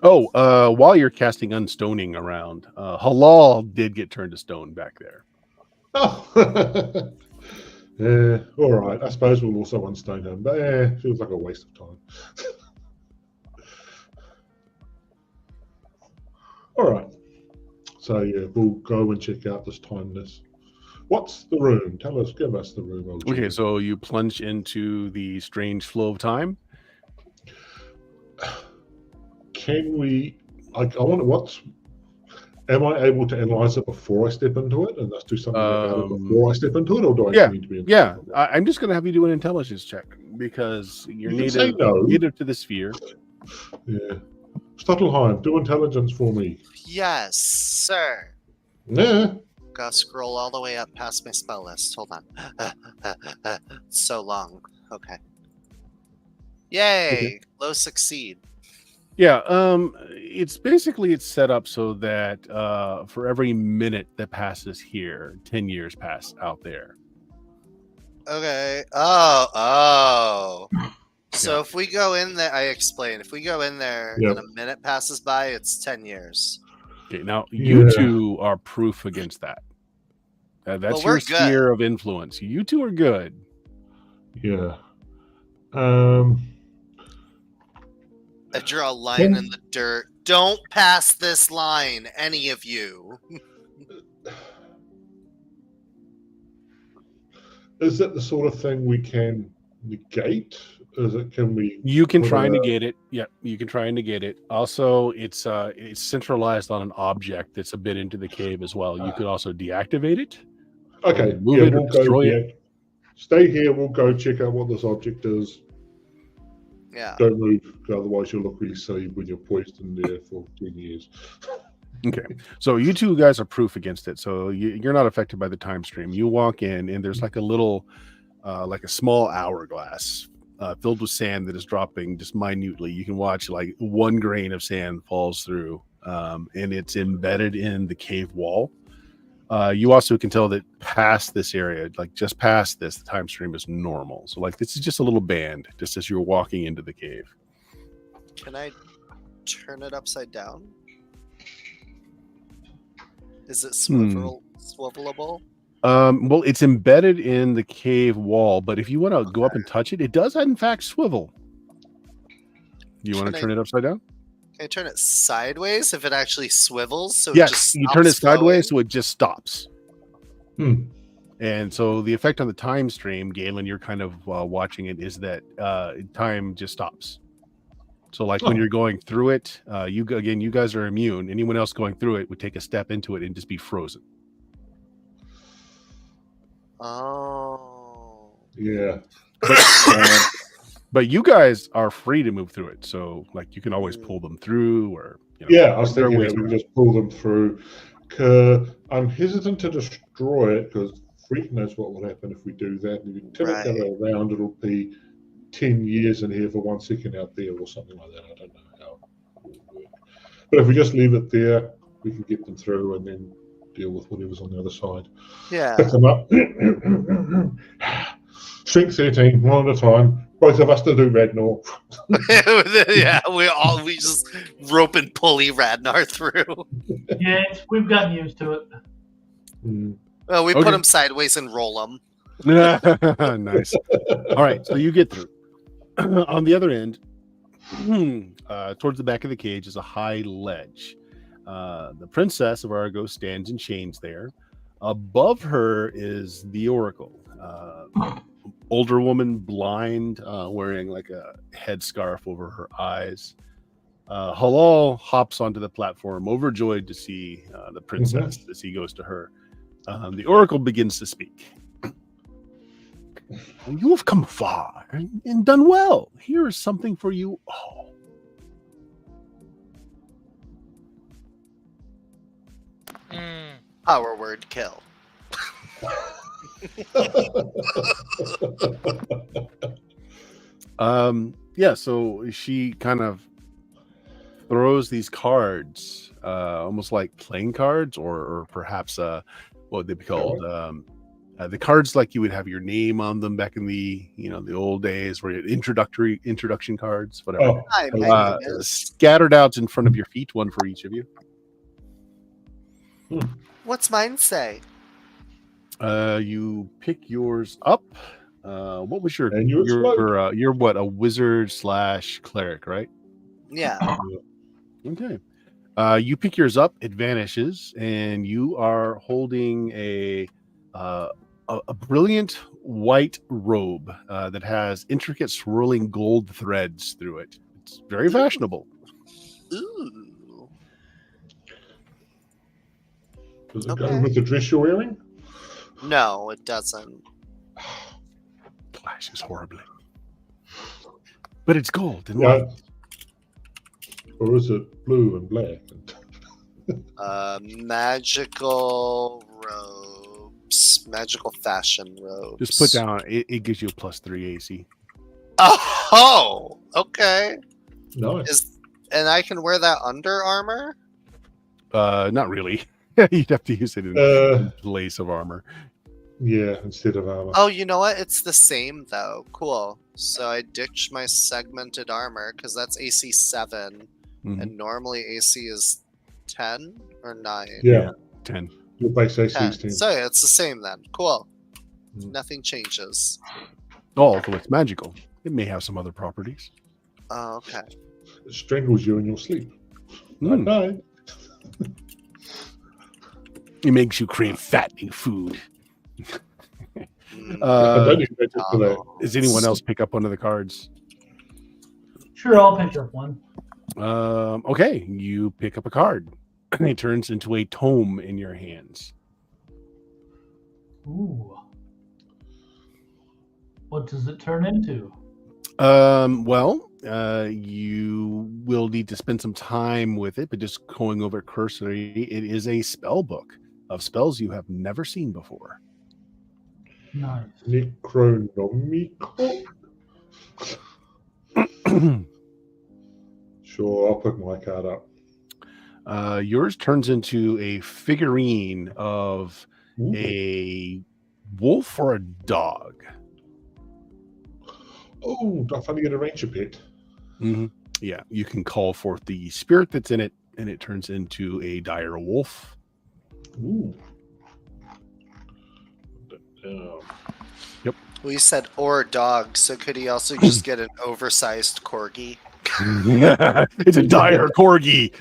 Oh, while you're casting unstoning around, Halal did get turned to stone back there. Oh, yeah. All right. I suppose we'll also unstone him, but feels like a waste of time. All right. So yeah, we'll go and check out this timeless. What's the room? Give us the room. old Okay, gentleman. so you plunge into the strange flow of time. Can we? I want to. Am I able to analyze it before I step into it, and let's do something about it before I step into it, or do I Yeah, need to be? Yeah, I'm just going to have you do an intelligence check because you're You can say native, no. native to the sphere. Yeah. Stottelheim, do intelligence for me. Yes, sir. Yeah. Gotta scroll all the way up past my spell list. Hold on. So long. Okay. Yay! Low succeed. Yeah, it's set up so that for every minute that passes here, 10 years pass out there. Okay. Oh. So if we go in there, I explain. If we go in there Yep. and a minute passes by, it's 10 years. Okay, now you Yeah. two are proof against that. That's Well, your we're good. sphere of influence. You two are good. Yeah. I draw a line in the dirt. Don't pass this line, any of you. Is that the sort of thing we can negate? Can we? You can put try and a- negate it. Yeah, you can try and negate it. Also, it's centralized on an object that's a bit into the cave as well. You could also deactivate it. Okay, Move yeah, it or we'll go destroy here. Stay here. We'll go check out what this object is. Yeah. Don't move, otherwise you'll look really silly when you're poised in there for 10 years. Okay, so you two guys are proof against it, so you're not affected by the time stream. You walk in, and there's like a little, like a small hourglass filled with sand that is dropping just minutely. You can watch like one grain of sand falls through, and it's embedded in the cave wall. You also can tell that past this area, like just past this, the time stream is normal. So like this is just a little band, just as you're walking into the cave. Can I turn it upside down? Is it swivelable? Well, it's embedded in the cave wall, but if you want to go up and touch it, it does in fact swivel. You want to turn it upside down? Can I turn it sideways if it actually swivels? So Yes, it just you turn it stops sideways, flowing? so it just stops. And so the effect on the time stream, Galen, you're kind of watching it, is that time just stops. So like when you're going through it, you guys are immune. Anyone else going through it would take a step into it and just be frozen. Oh. Yeah. But you guys are free to move through it. So like you can always pull them through, or Yeah, I was there are thinking ways that we around can just pull them through. I'm hesitant to destroy it because freak knows what will happen if we do that. And if you tip it around, it'll be 10 years in here for 1 second out there or something like that. I don't know how it will work. But if we just leave it there, we can get them through and then deal with whatever's on the other side. Yeah. Pick them up. Shrink 13, one at a time. Both of us to do Radnor. Yeah, we just rope and pulley Radnar through. Yeah, we've gotten used to it. Well, we put them sideways and roll them. Nice. All right, so you get through. On the other end, towards the back of the cage is a high ledge. The princess of Argo stands in chains there. Above her is the Oracle. Older woman, blind, wearing like a headscarf over her eyes. Halal hops onto the platform, overjoyed to see the princess as he goes to her. The Oracle begins to speak. You have come far and done well. Here is something for you all. Power word kill. Yeah, so she kind of throws these cards, almost like playing cards, or perhaps what would they be called? The cards like you would have your name on them back in the the old days, where you had introduction cards, whatever. Scattered out in front of your feet, one for each of you. What's mine say? You pick yours up. What was your? And you're what, a wizard / cleric, right? Yeah. Okay. You pick yours up. It vanishes, and you are holding a brilliant white robe that has intricate swirling gold threads through it. It's very fashionable. Ooh. Does it go with the dress you're wearing? No, it doesn't. Flashes horribly. But it's gold and Yeah. white. Or is it blue and black? Magical robes. Magical fashion robes. Just put down, it gives you a +3 AC. Oh, okay. Nice. And I can wear that under armor? Not really. You'd have to use it in place of armor. Yeah, instead of armor. Oh, you know what? It's the same though. Cool. So I ditched my segmented armor because that's AC 7, and normally AC is 10 or 9. Yeah, 10. Your base AC is 10. So yeah, it's the same then. Cool. Nothing changes. Oh, although it's magical, it may have some other properties. Oh, okay. It strangles you in your sleep. Night. It makes you crave fattening food. I don't expect it for that. Does anyone else pick up one of the cards? Sure, I'll pick up one. Okay, you pick up a card. It turns into a tome in your hands. Ooh. What does it turn into? You will need to spend some time with it, but just going over it cursory, it is a spell book of spells you have never seen before. Nice. Necronomico? Sure, I'll pick my card up. Yours turns into a figurine of Ooh. a wolf or a dog. Oh, I finally get a ranger pet. Mm-hmm. Yeah, you can call forth the spirit that's in it, and it turns into a dire wolf. Ooh. Yep. Well, you said or dog, so could he also just get an oversized corgi? It's a dire corgi.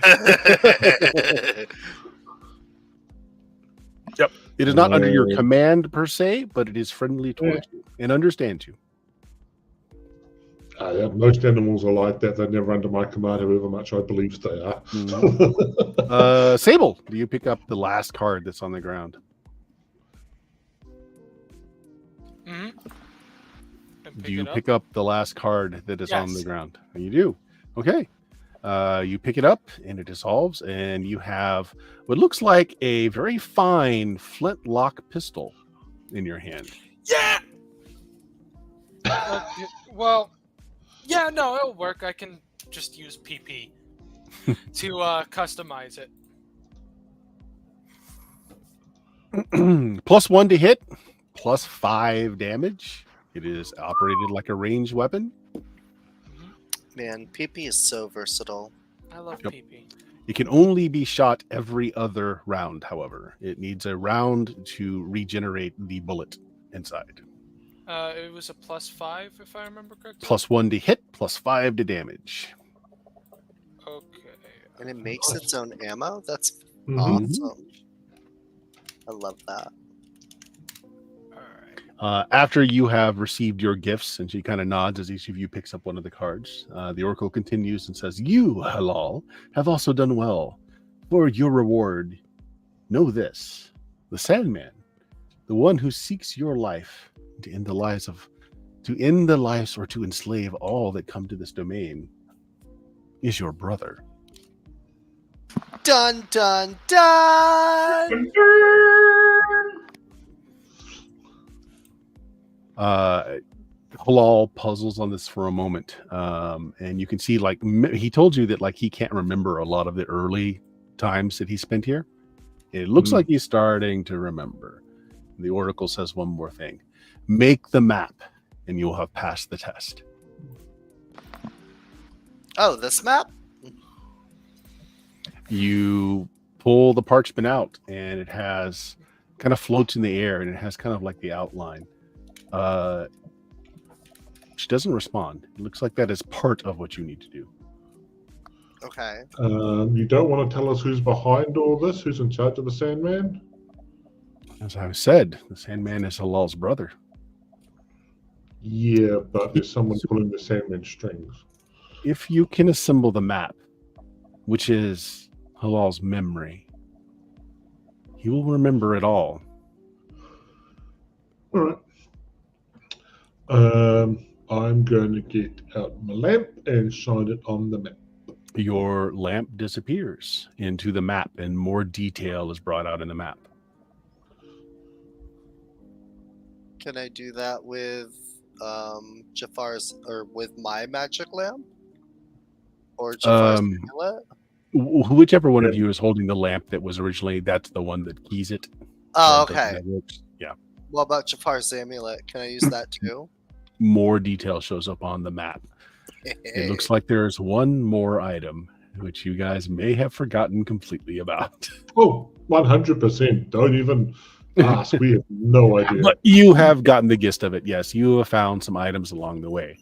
Yep. It is not under your command per se, but it is friendly towards you and understands you. Yeah, most animals are like that. They're never under my command, however much I believe they are. Mm-hmm. Sable, do you pick up the last card that's on the ground? Mm-hmm. Do you pick up the last card that is on the ground? You do. Okay. You pick it up and it dissolves, and you have what looks like a very fine flintlock pistol in your hand. Yeah. Well, yeah, no, it'll work. I can just use PP to customize it. +1 to hit, +5 damage. It is operated like a ranged weapon. Man, PP is so versatile. I love PP. It can only be shot every other round, however. It needs a round to regenerate the bullet inside. It was a +5, if I remember correctly. +1 to hit, +5 to damage. Okay. And it makes its own ammo? That's Mhm. awesome. I love that. After you have received your gifts, and she kind of nods as each of you picks up one of the cards, the oracle continues and says, "You, Halal, have also done well. For your reward, know this: the Sandman, the one who seeks your life to end the lives or to enslave all that come to this domain, is your brother." Dun dun dun! Halal puzzles on this for a moment, and you can see, like, he told you that, like, he can't remember a lot of the early times that he spent here. It looks like he's starting to remember. The oracle says one more thing: make the map, and you'll have passed the test. Oh, this map? You pull the parchment out, and it has kind of floats in the air, and it has kind of like the outline. She doesn't respond. It looks like that is part of what you need to do. Okay. You don't want to tell us who's behind all this? Who's in charge of the Sandman? As I said, the Sandman is Halal's brother. Yeah, but there's someone pulling the Sandman strings. If you can assemble the map, which is Halal's memory, he will remember it all. All right. I'm going to get out my lamp and shine it on the map. Your lamp disappears into the map, and more detail is brought out in the map. Can I do that with Jafar's, or with my magic lamp? Or Jafar's amulet? Whichever one of you is holding the lamp that was originally, that's the one that keys it. Oh, okay. Yeah. What about Jafar's amulet? Can I use that too? More detail shows up on the map. It looks like there's one more item which you guys may have forgotten completely about. Oh, 100%. Don't even ask. We have no idea. But you have gotten the gist of it. Yes, you have found some items along the way.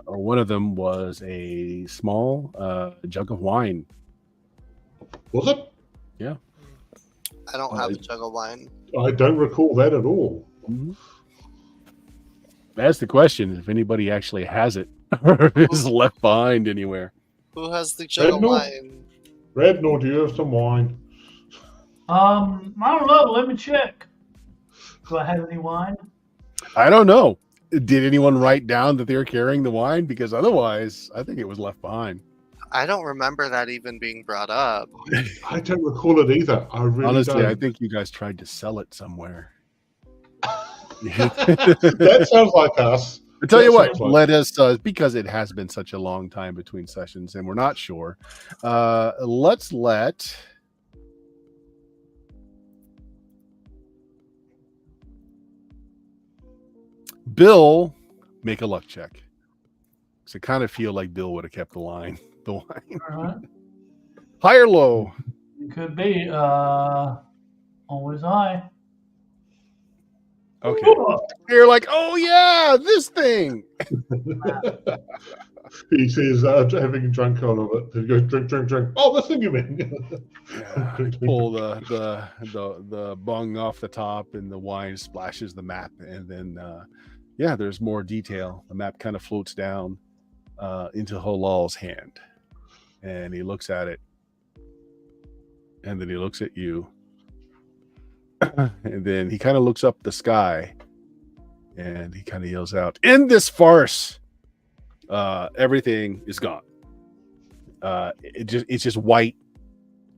One of them was a small jug of wine. Was it? Yeah. I don't have a jug of wine. I don't recall that at all. Mm-hmm. That's the question, if anybody actually has it. or is left behind anywhere. Who has the jug of Red, no. wine? Red, no, do you have some wine? I don't know. Let me check. Do I have any wine? I don't know. Did anyone write down that they're carrying the wine? Because otherwise, I think it was left behind. I don't remember that even being brought up. I don't recall it either. I really Honestly, don't. I think you guys tried to sell it somewhere. That sounds like us. I tell you what, Sounds like- let us, because it has been such a long time between sessions and we're not sure, let's let Bill make a luck check. Because I kind of feel like Bill would have kept the wine. All right. High or low? It could be. Always high. Okay. You're like, oh yeah, this thing. He says, having drunk all of it. He goes, drink. Oh, the thing you mean. Yeah, I pull the bung off the top, and the wine splashes the map, and then there's more detail. The map kind of floats down into Halal's hand, and he looks at it, and then he looks at you, and then he kind of looks up the sky, and he kind of yells out, "In this farce, everything is gone. It's just white,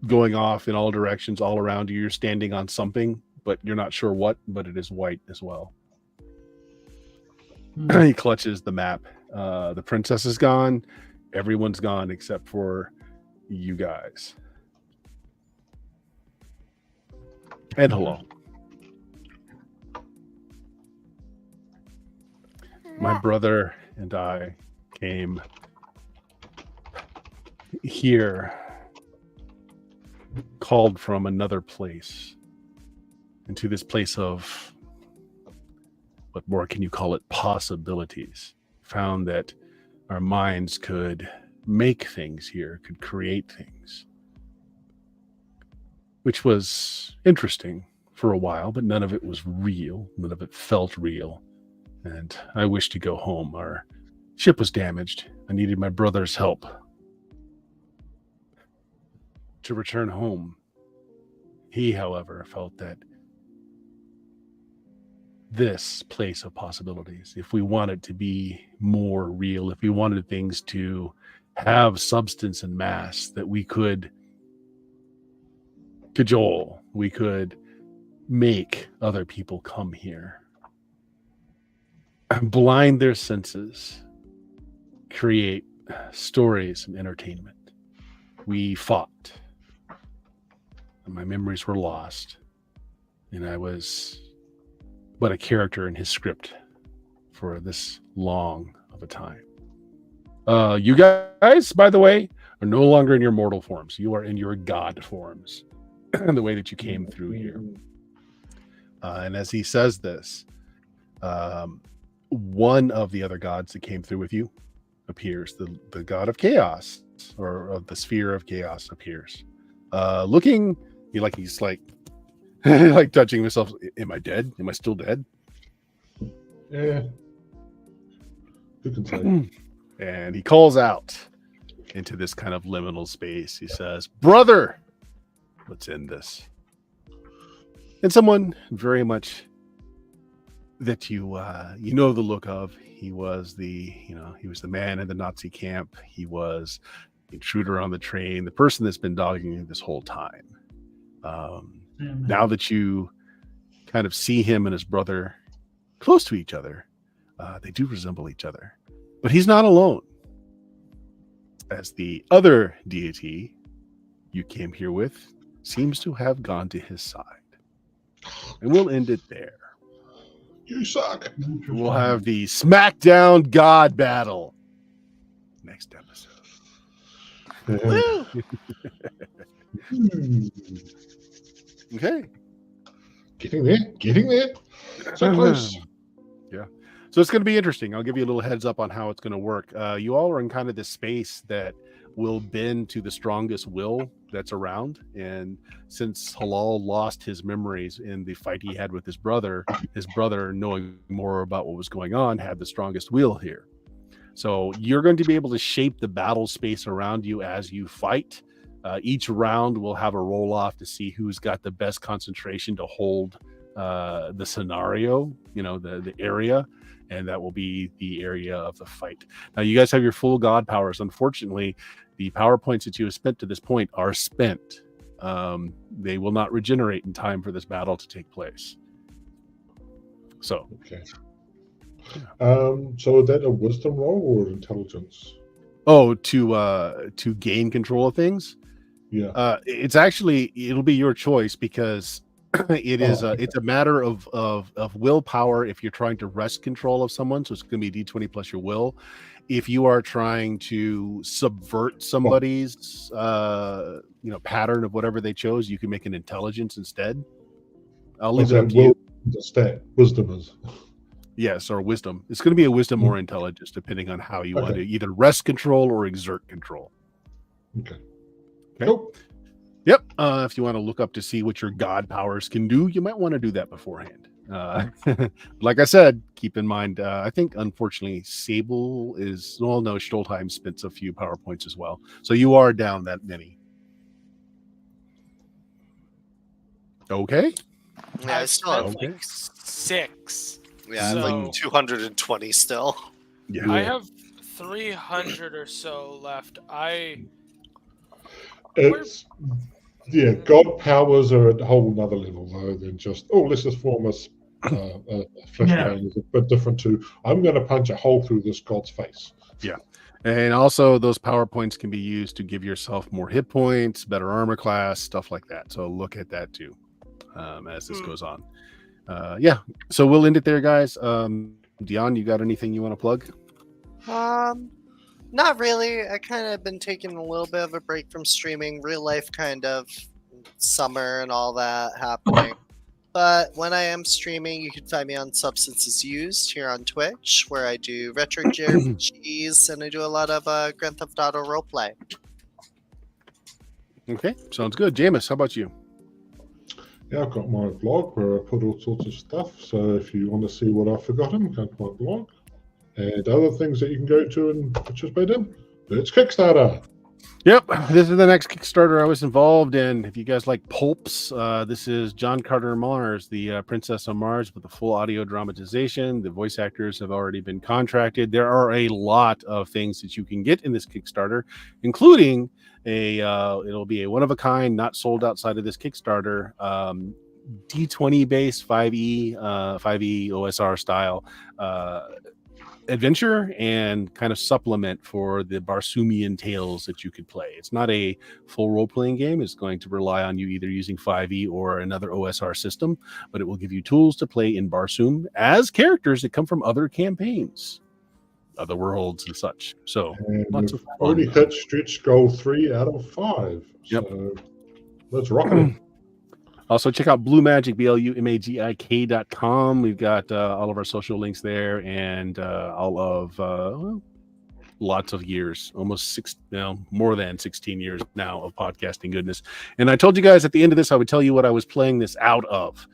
going off in all directions, all around you. You're standing on something, but you're not sure what, but it is white as well." He clutches the map. The princess is gone. Everyone's gone except for you guys. And hello. My brother and I came here, called from another place into this place of, what more can you call it, possibilities. Found that our minds could make things here, could create things, which was interesting for a while, but none of it was real. None of it felt real. And I wished to go home. Our ship was damaged. I needed my brother's help to return home. He, however, felt that this place of possibilities, if we wanted to be more real, if we wanted things to have substance and mass, that we could cajole, we could make other people come here, blind their senses, create stories and entertainment. We fought, and my memories were lost, and I was but a character in his script for this long of a time. You guys, by the way, are no longer in your mortal forms. You are in your god forms, the way that you came through here. And as he says this, one of the other gods that came through with you appears. The god of chaos, or of the sphere of chaos, appears. Looking, he's like like touching himself. Am I dead? Am I still dead? Yeah. Who can say? And he calls out into this kind of liminal space. He says, "Brother, let's end this." And someone very much that you know the look of. He was the man in the Nazi camp. He was the intruder on the train, the person that's been dogging you this whole time. Now that you kind of see him and his brother close to each other, they do resemble each other. But he's not alone, as the other deity you came here with seems to have gone to his side. And we'll end it there. You suck. We'll have the SmackDown God Battle next episode. Woo! Okay. Getting there. So close. Yeah. So it's going to be interesting. I'll give you a little heads up on how it's going to work. You all are in kind of this space that will bend to the strongest will that's around. And since Halal lost his memories in the fight he had with his brother, knowing more about what was going on, had the strongest will here. So you're going to be able to shape the battle space around you as you fight. Each round will have a roll off to see who's got the best concentration to hold the scenario, the area, and that will be the area of the fight. Now, you guys have your full god powers. Unfortunately, the power points that you have spent to this point are spent. They will not regenerate in time for this battle to take place. So, okay. So is that a wisdom roll or intelligence? Oh, to gain control of things. Yeah. It'll be your choice because it's a matter of willpower if you're trying to wrest control of someone. So it's going to be D20 plus your will. If you are trying to subvert somebody's pattern of whatever they chose, you can make an intelligence instead. I'll leave it up to you. Wisdom is. Yes, or wisdom. It's going to be a wisdom or intelligence, depending on how you want to either wrest control or exert control. Okay. Cool. Yep. If you want to look up to see what your god powers can do, you might want to do that beforehand. Like I said, keep in mind, I think, unfortunately, Sable is... Well, no, Stoltheim spends a few power points as well. So you are down that many. Okay. Yeah, I still have like 6. Yeah, I have like 220 still. Yeah. I have 300 or so left. God powers are at a whole nother level though than just let's just form a flashbang is a bit different to I'm going to punch a hole through this god's face. Yeah. And also those power points can be used to give yourself more hit points, better armor class, stuff like that. So look at that too as this goes on. So we'll end it there, guys. Dion, you got anything you want to plug? Not really. I kind of been taking a little bit of a break from streaming, real life kind of summer and all that happening. But when I am streaming, you can find me on Substances Used here on Twitch, where I do retro JRPGs and I do a lot of Grand Theft Auto roleplay. Okay, sounds good. Jameis, how about you? Yeah, I've got my blog where I put all sorts of stuff. So if you want to see what I've forgotten, go to my blog. And other things that you can go to and participate in, it's Kickstarter. Yep, this is the next Kickstarter I was involved in. If you guys like pulps, this is John Carter Mars, the Princess on Mars, with a full audio dramatization. The voice actors have already been contracted. There are a lot of things that you can get in this Kickstarter, including it'll be a one-of-a-kind, not sold outside of this Kickstarter, D20 based 5e OSR style adventure and kind of supplement for the Barsoomian tales that you could play. It's not a full role-playing game. It's going to rely on you either using 5e or another OSR system, but it will give you tools to play in Barsoom as characters that come from other campaigns, other worlds and such. So lots of fun. Already hit stretch goal 3 out of 5. Yep. So let's rock it. Also, check out Blue Magic, BLUMAGIK.com. We've got all of our social links there and all of lots of years, more than 16 years now of podcasting goodness. And I told you guys at the end of this, I would tell you what I was playing this out of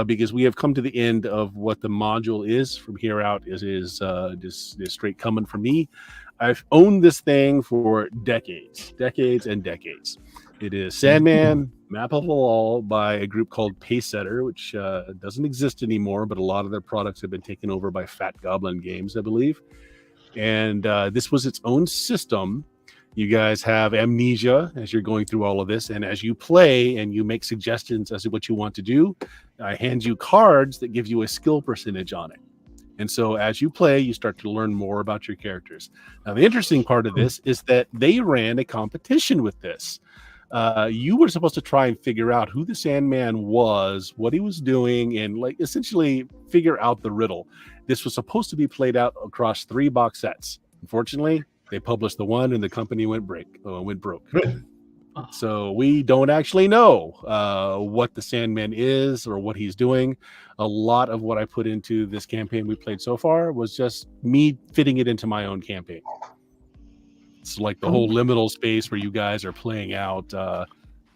because we have come to the end of what the module is. From here out, it is just straight coming from me. I've owned this thing for decades. It is Sandman, Map of the Wall by a group called Pacesetter, which doesn't exist anymore, but a lot of their products have been taken over by Fat Goblin Games, I believe. And this was its own system. You guys have amnesia as you're going through all of this. And as you play and you make suggestions as to what you want to do, I hand you cards that give you a skill percentage on it. And so as you play, you start to learn more about your characters. Now, the interesting part of this is that they ran a competition with this. You were supposed to try and figure out who the Sandman was, what he was doing, and essentially figure out the riddle. This was supposed to be played out across 3 box sets. Unfortunately, they published the one and the company went broke. So we don't actually know what the Sandman is or what he's doing. A lot of what I put into this campaign we played so far was just me fitting it into my own campaign. It's like the whole liminal space where you guys are playing out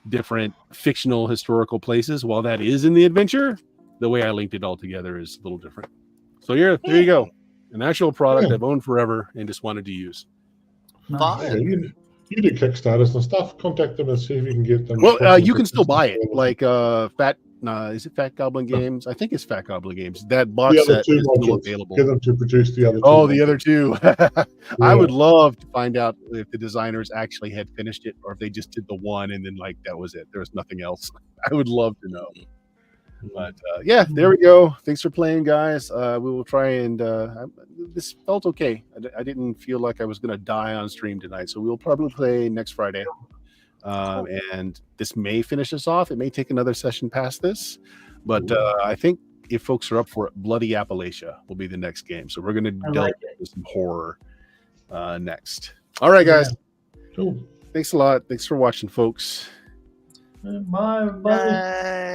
different fictional historical places. While that is in the adventure, the way I linked it all together is a little different. So there you go. An actual product Yeah. I've owned forever and just wanted to use. Nice. Yeah, Fun. you do Kickstarters and stuff. Contact them and see if you can get them. Well, you can still buy it. Like is it Fat Goblin Games? I think it's Fat Goblin Games. That the box other set two is still modules. available. Get them to produce the other two. Oh, the modules. other two. I would love to find out if the designers actually had finished it or if they just did the one and then like that was it. There was nothing else. I would love to know. But yeah, there we go. Thanks for playing, guys. We will try and this felt okay. I didn't feel like I was going to die on stream tonight, so we'll probably play next Friday. And this may finish us off. It may take another session past this, but I think if folks are up for it, Bloody Appalachia will be the next game. So we're going to delve into some horror next. All right, guys. Cool. Thanks a lot. Thanks for watching, folks. Bye, buddy. Bye.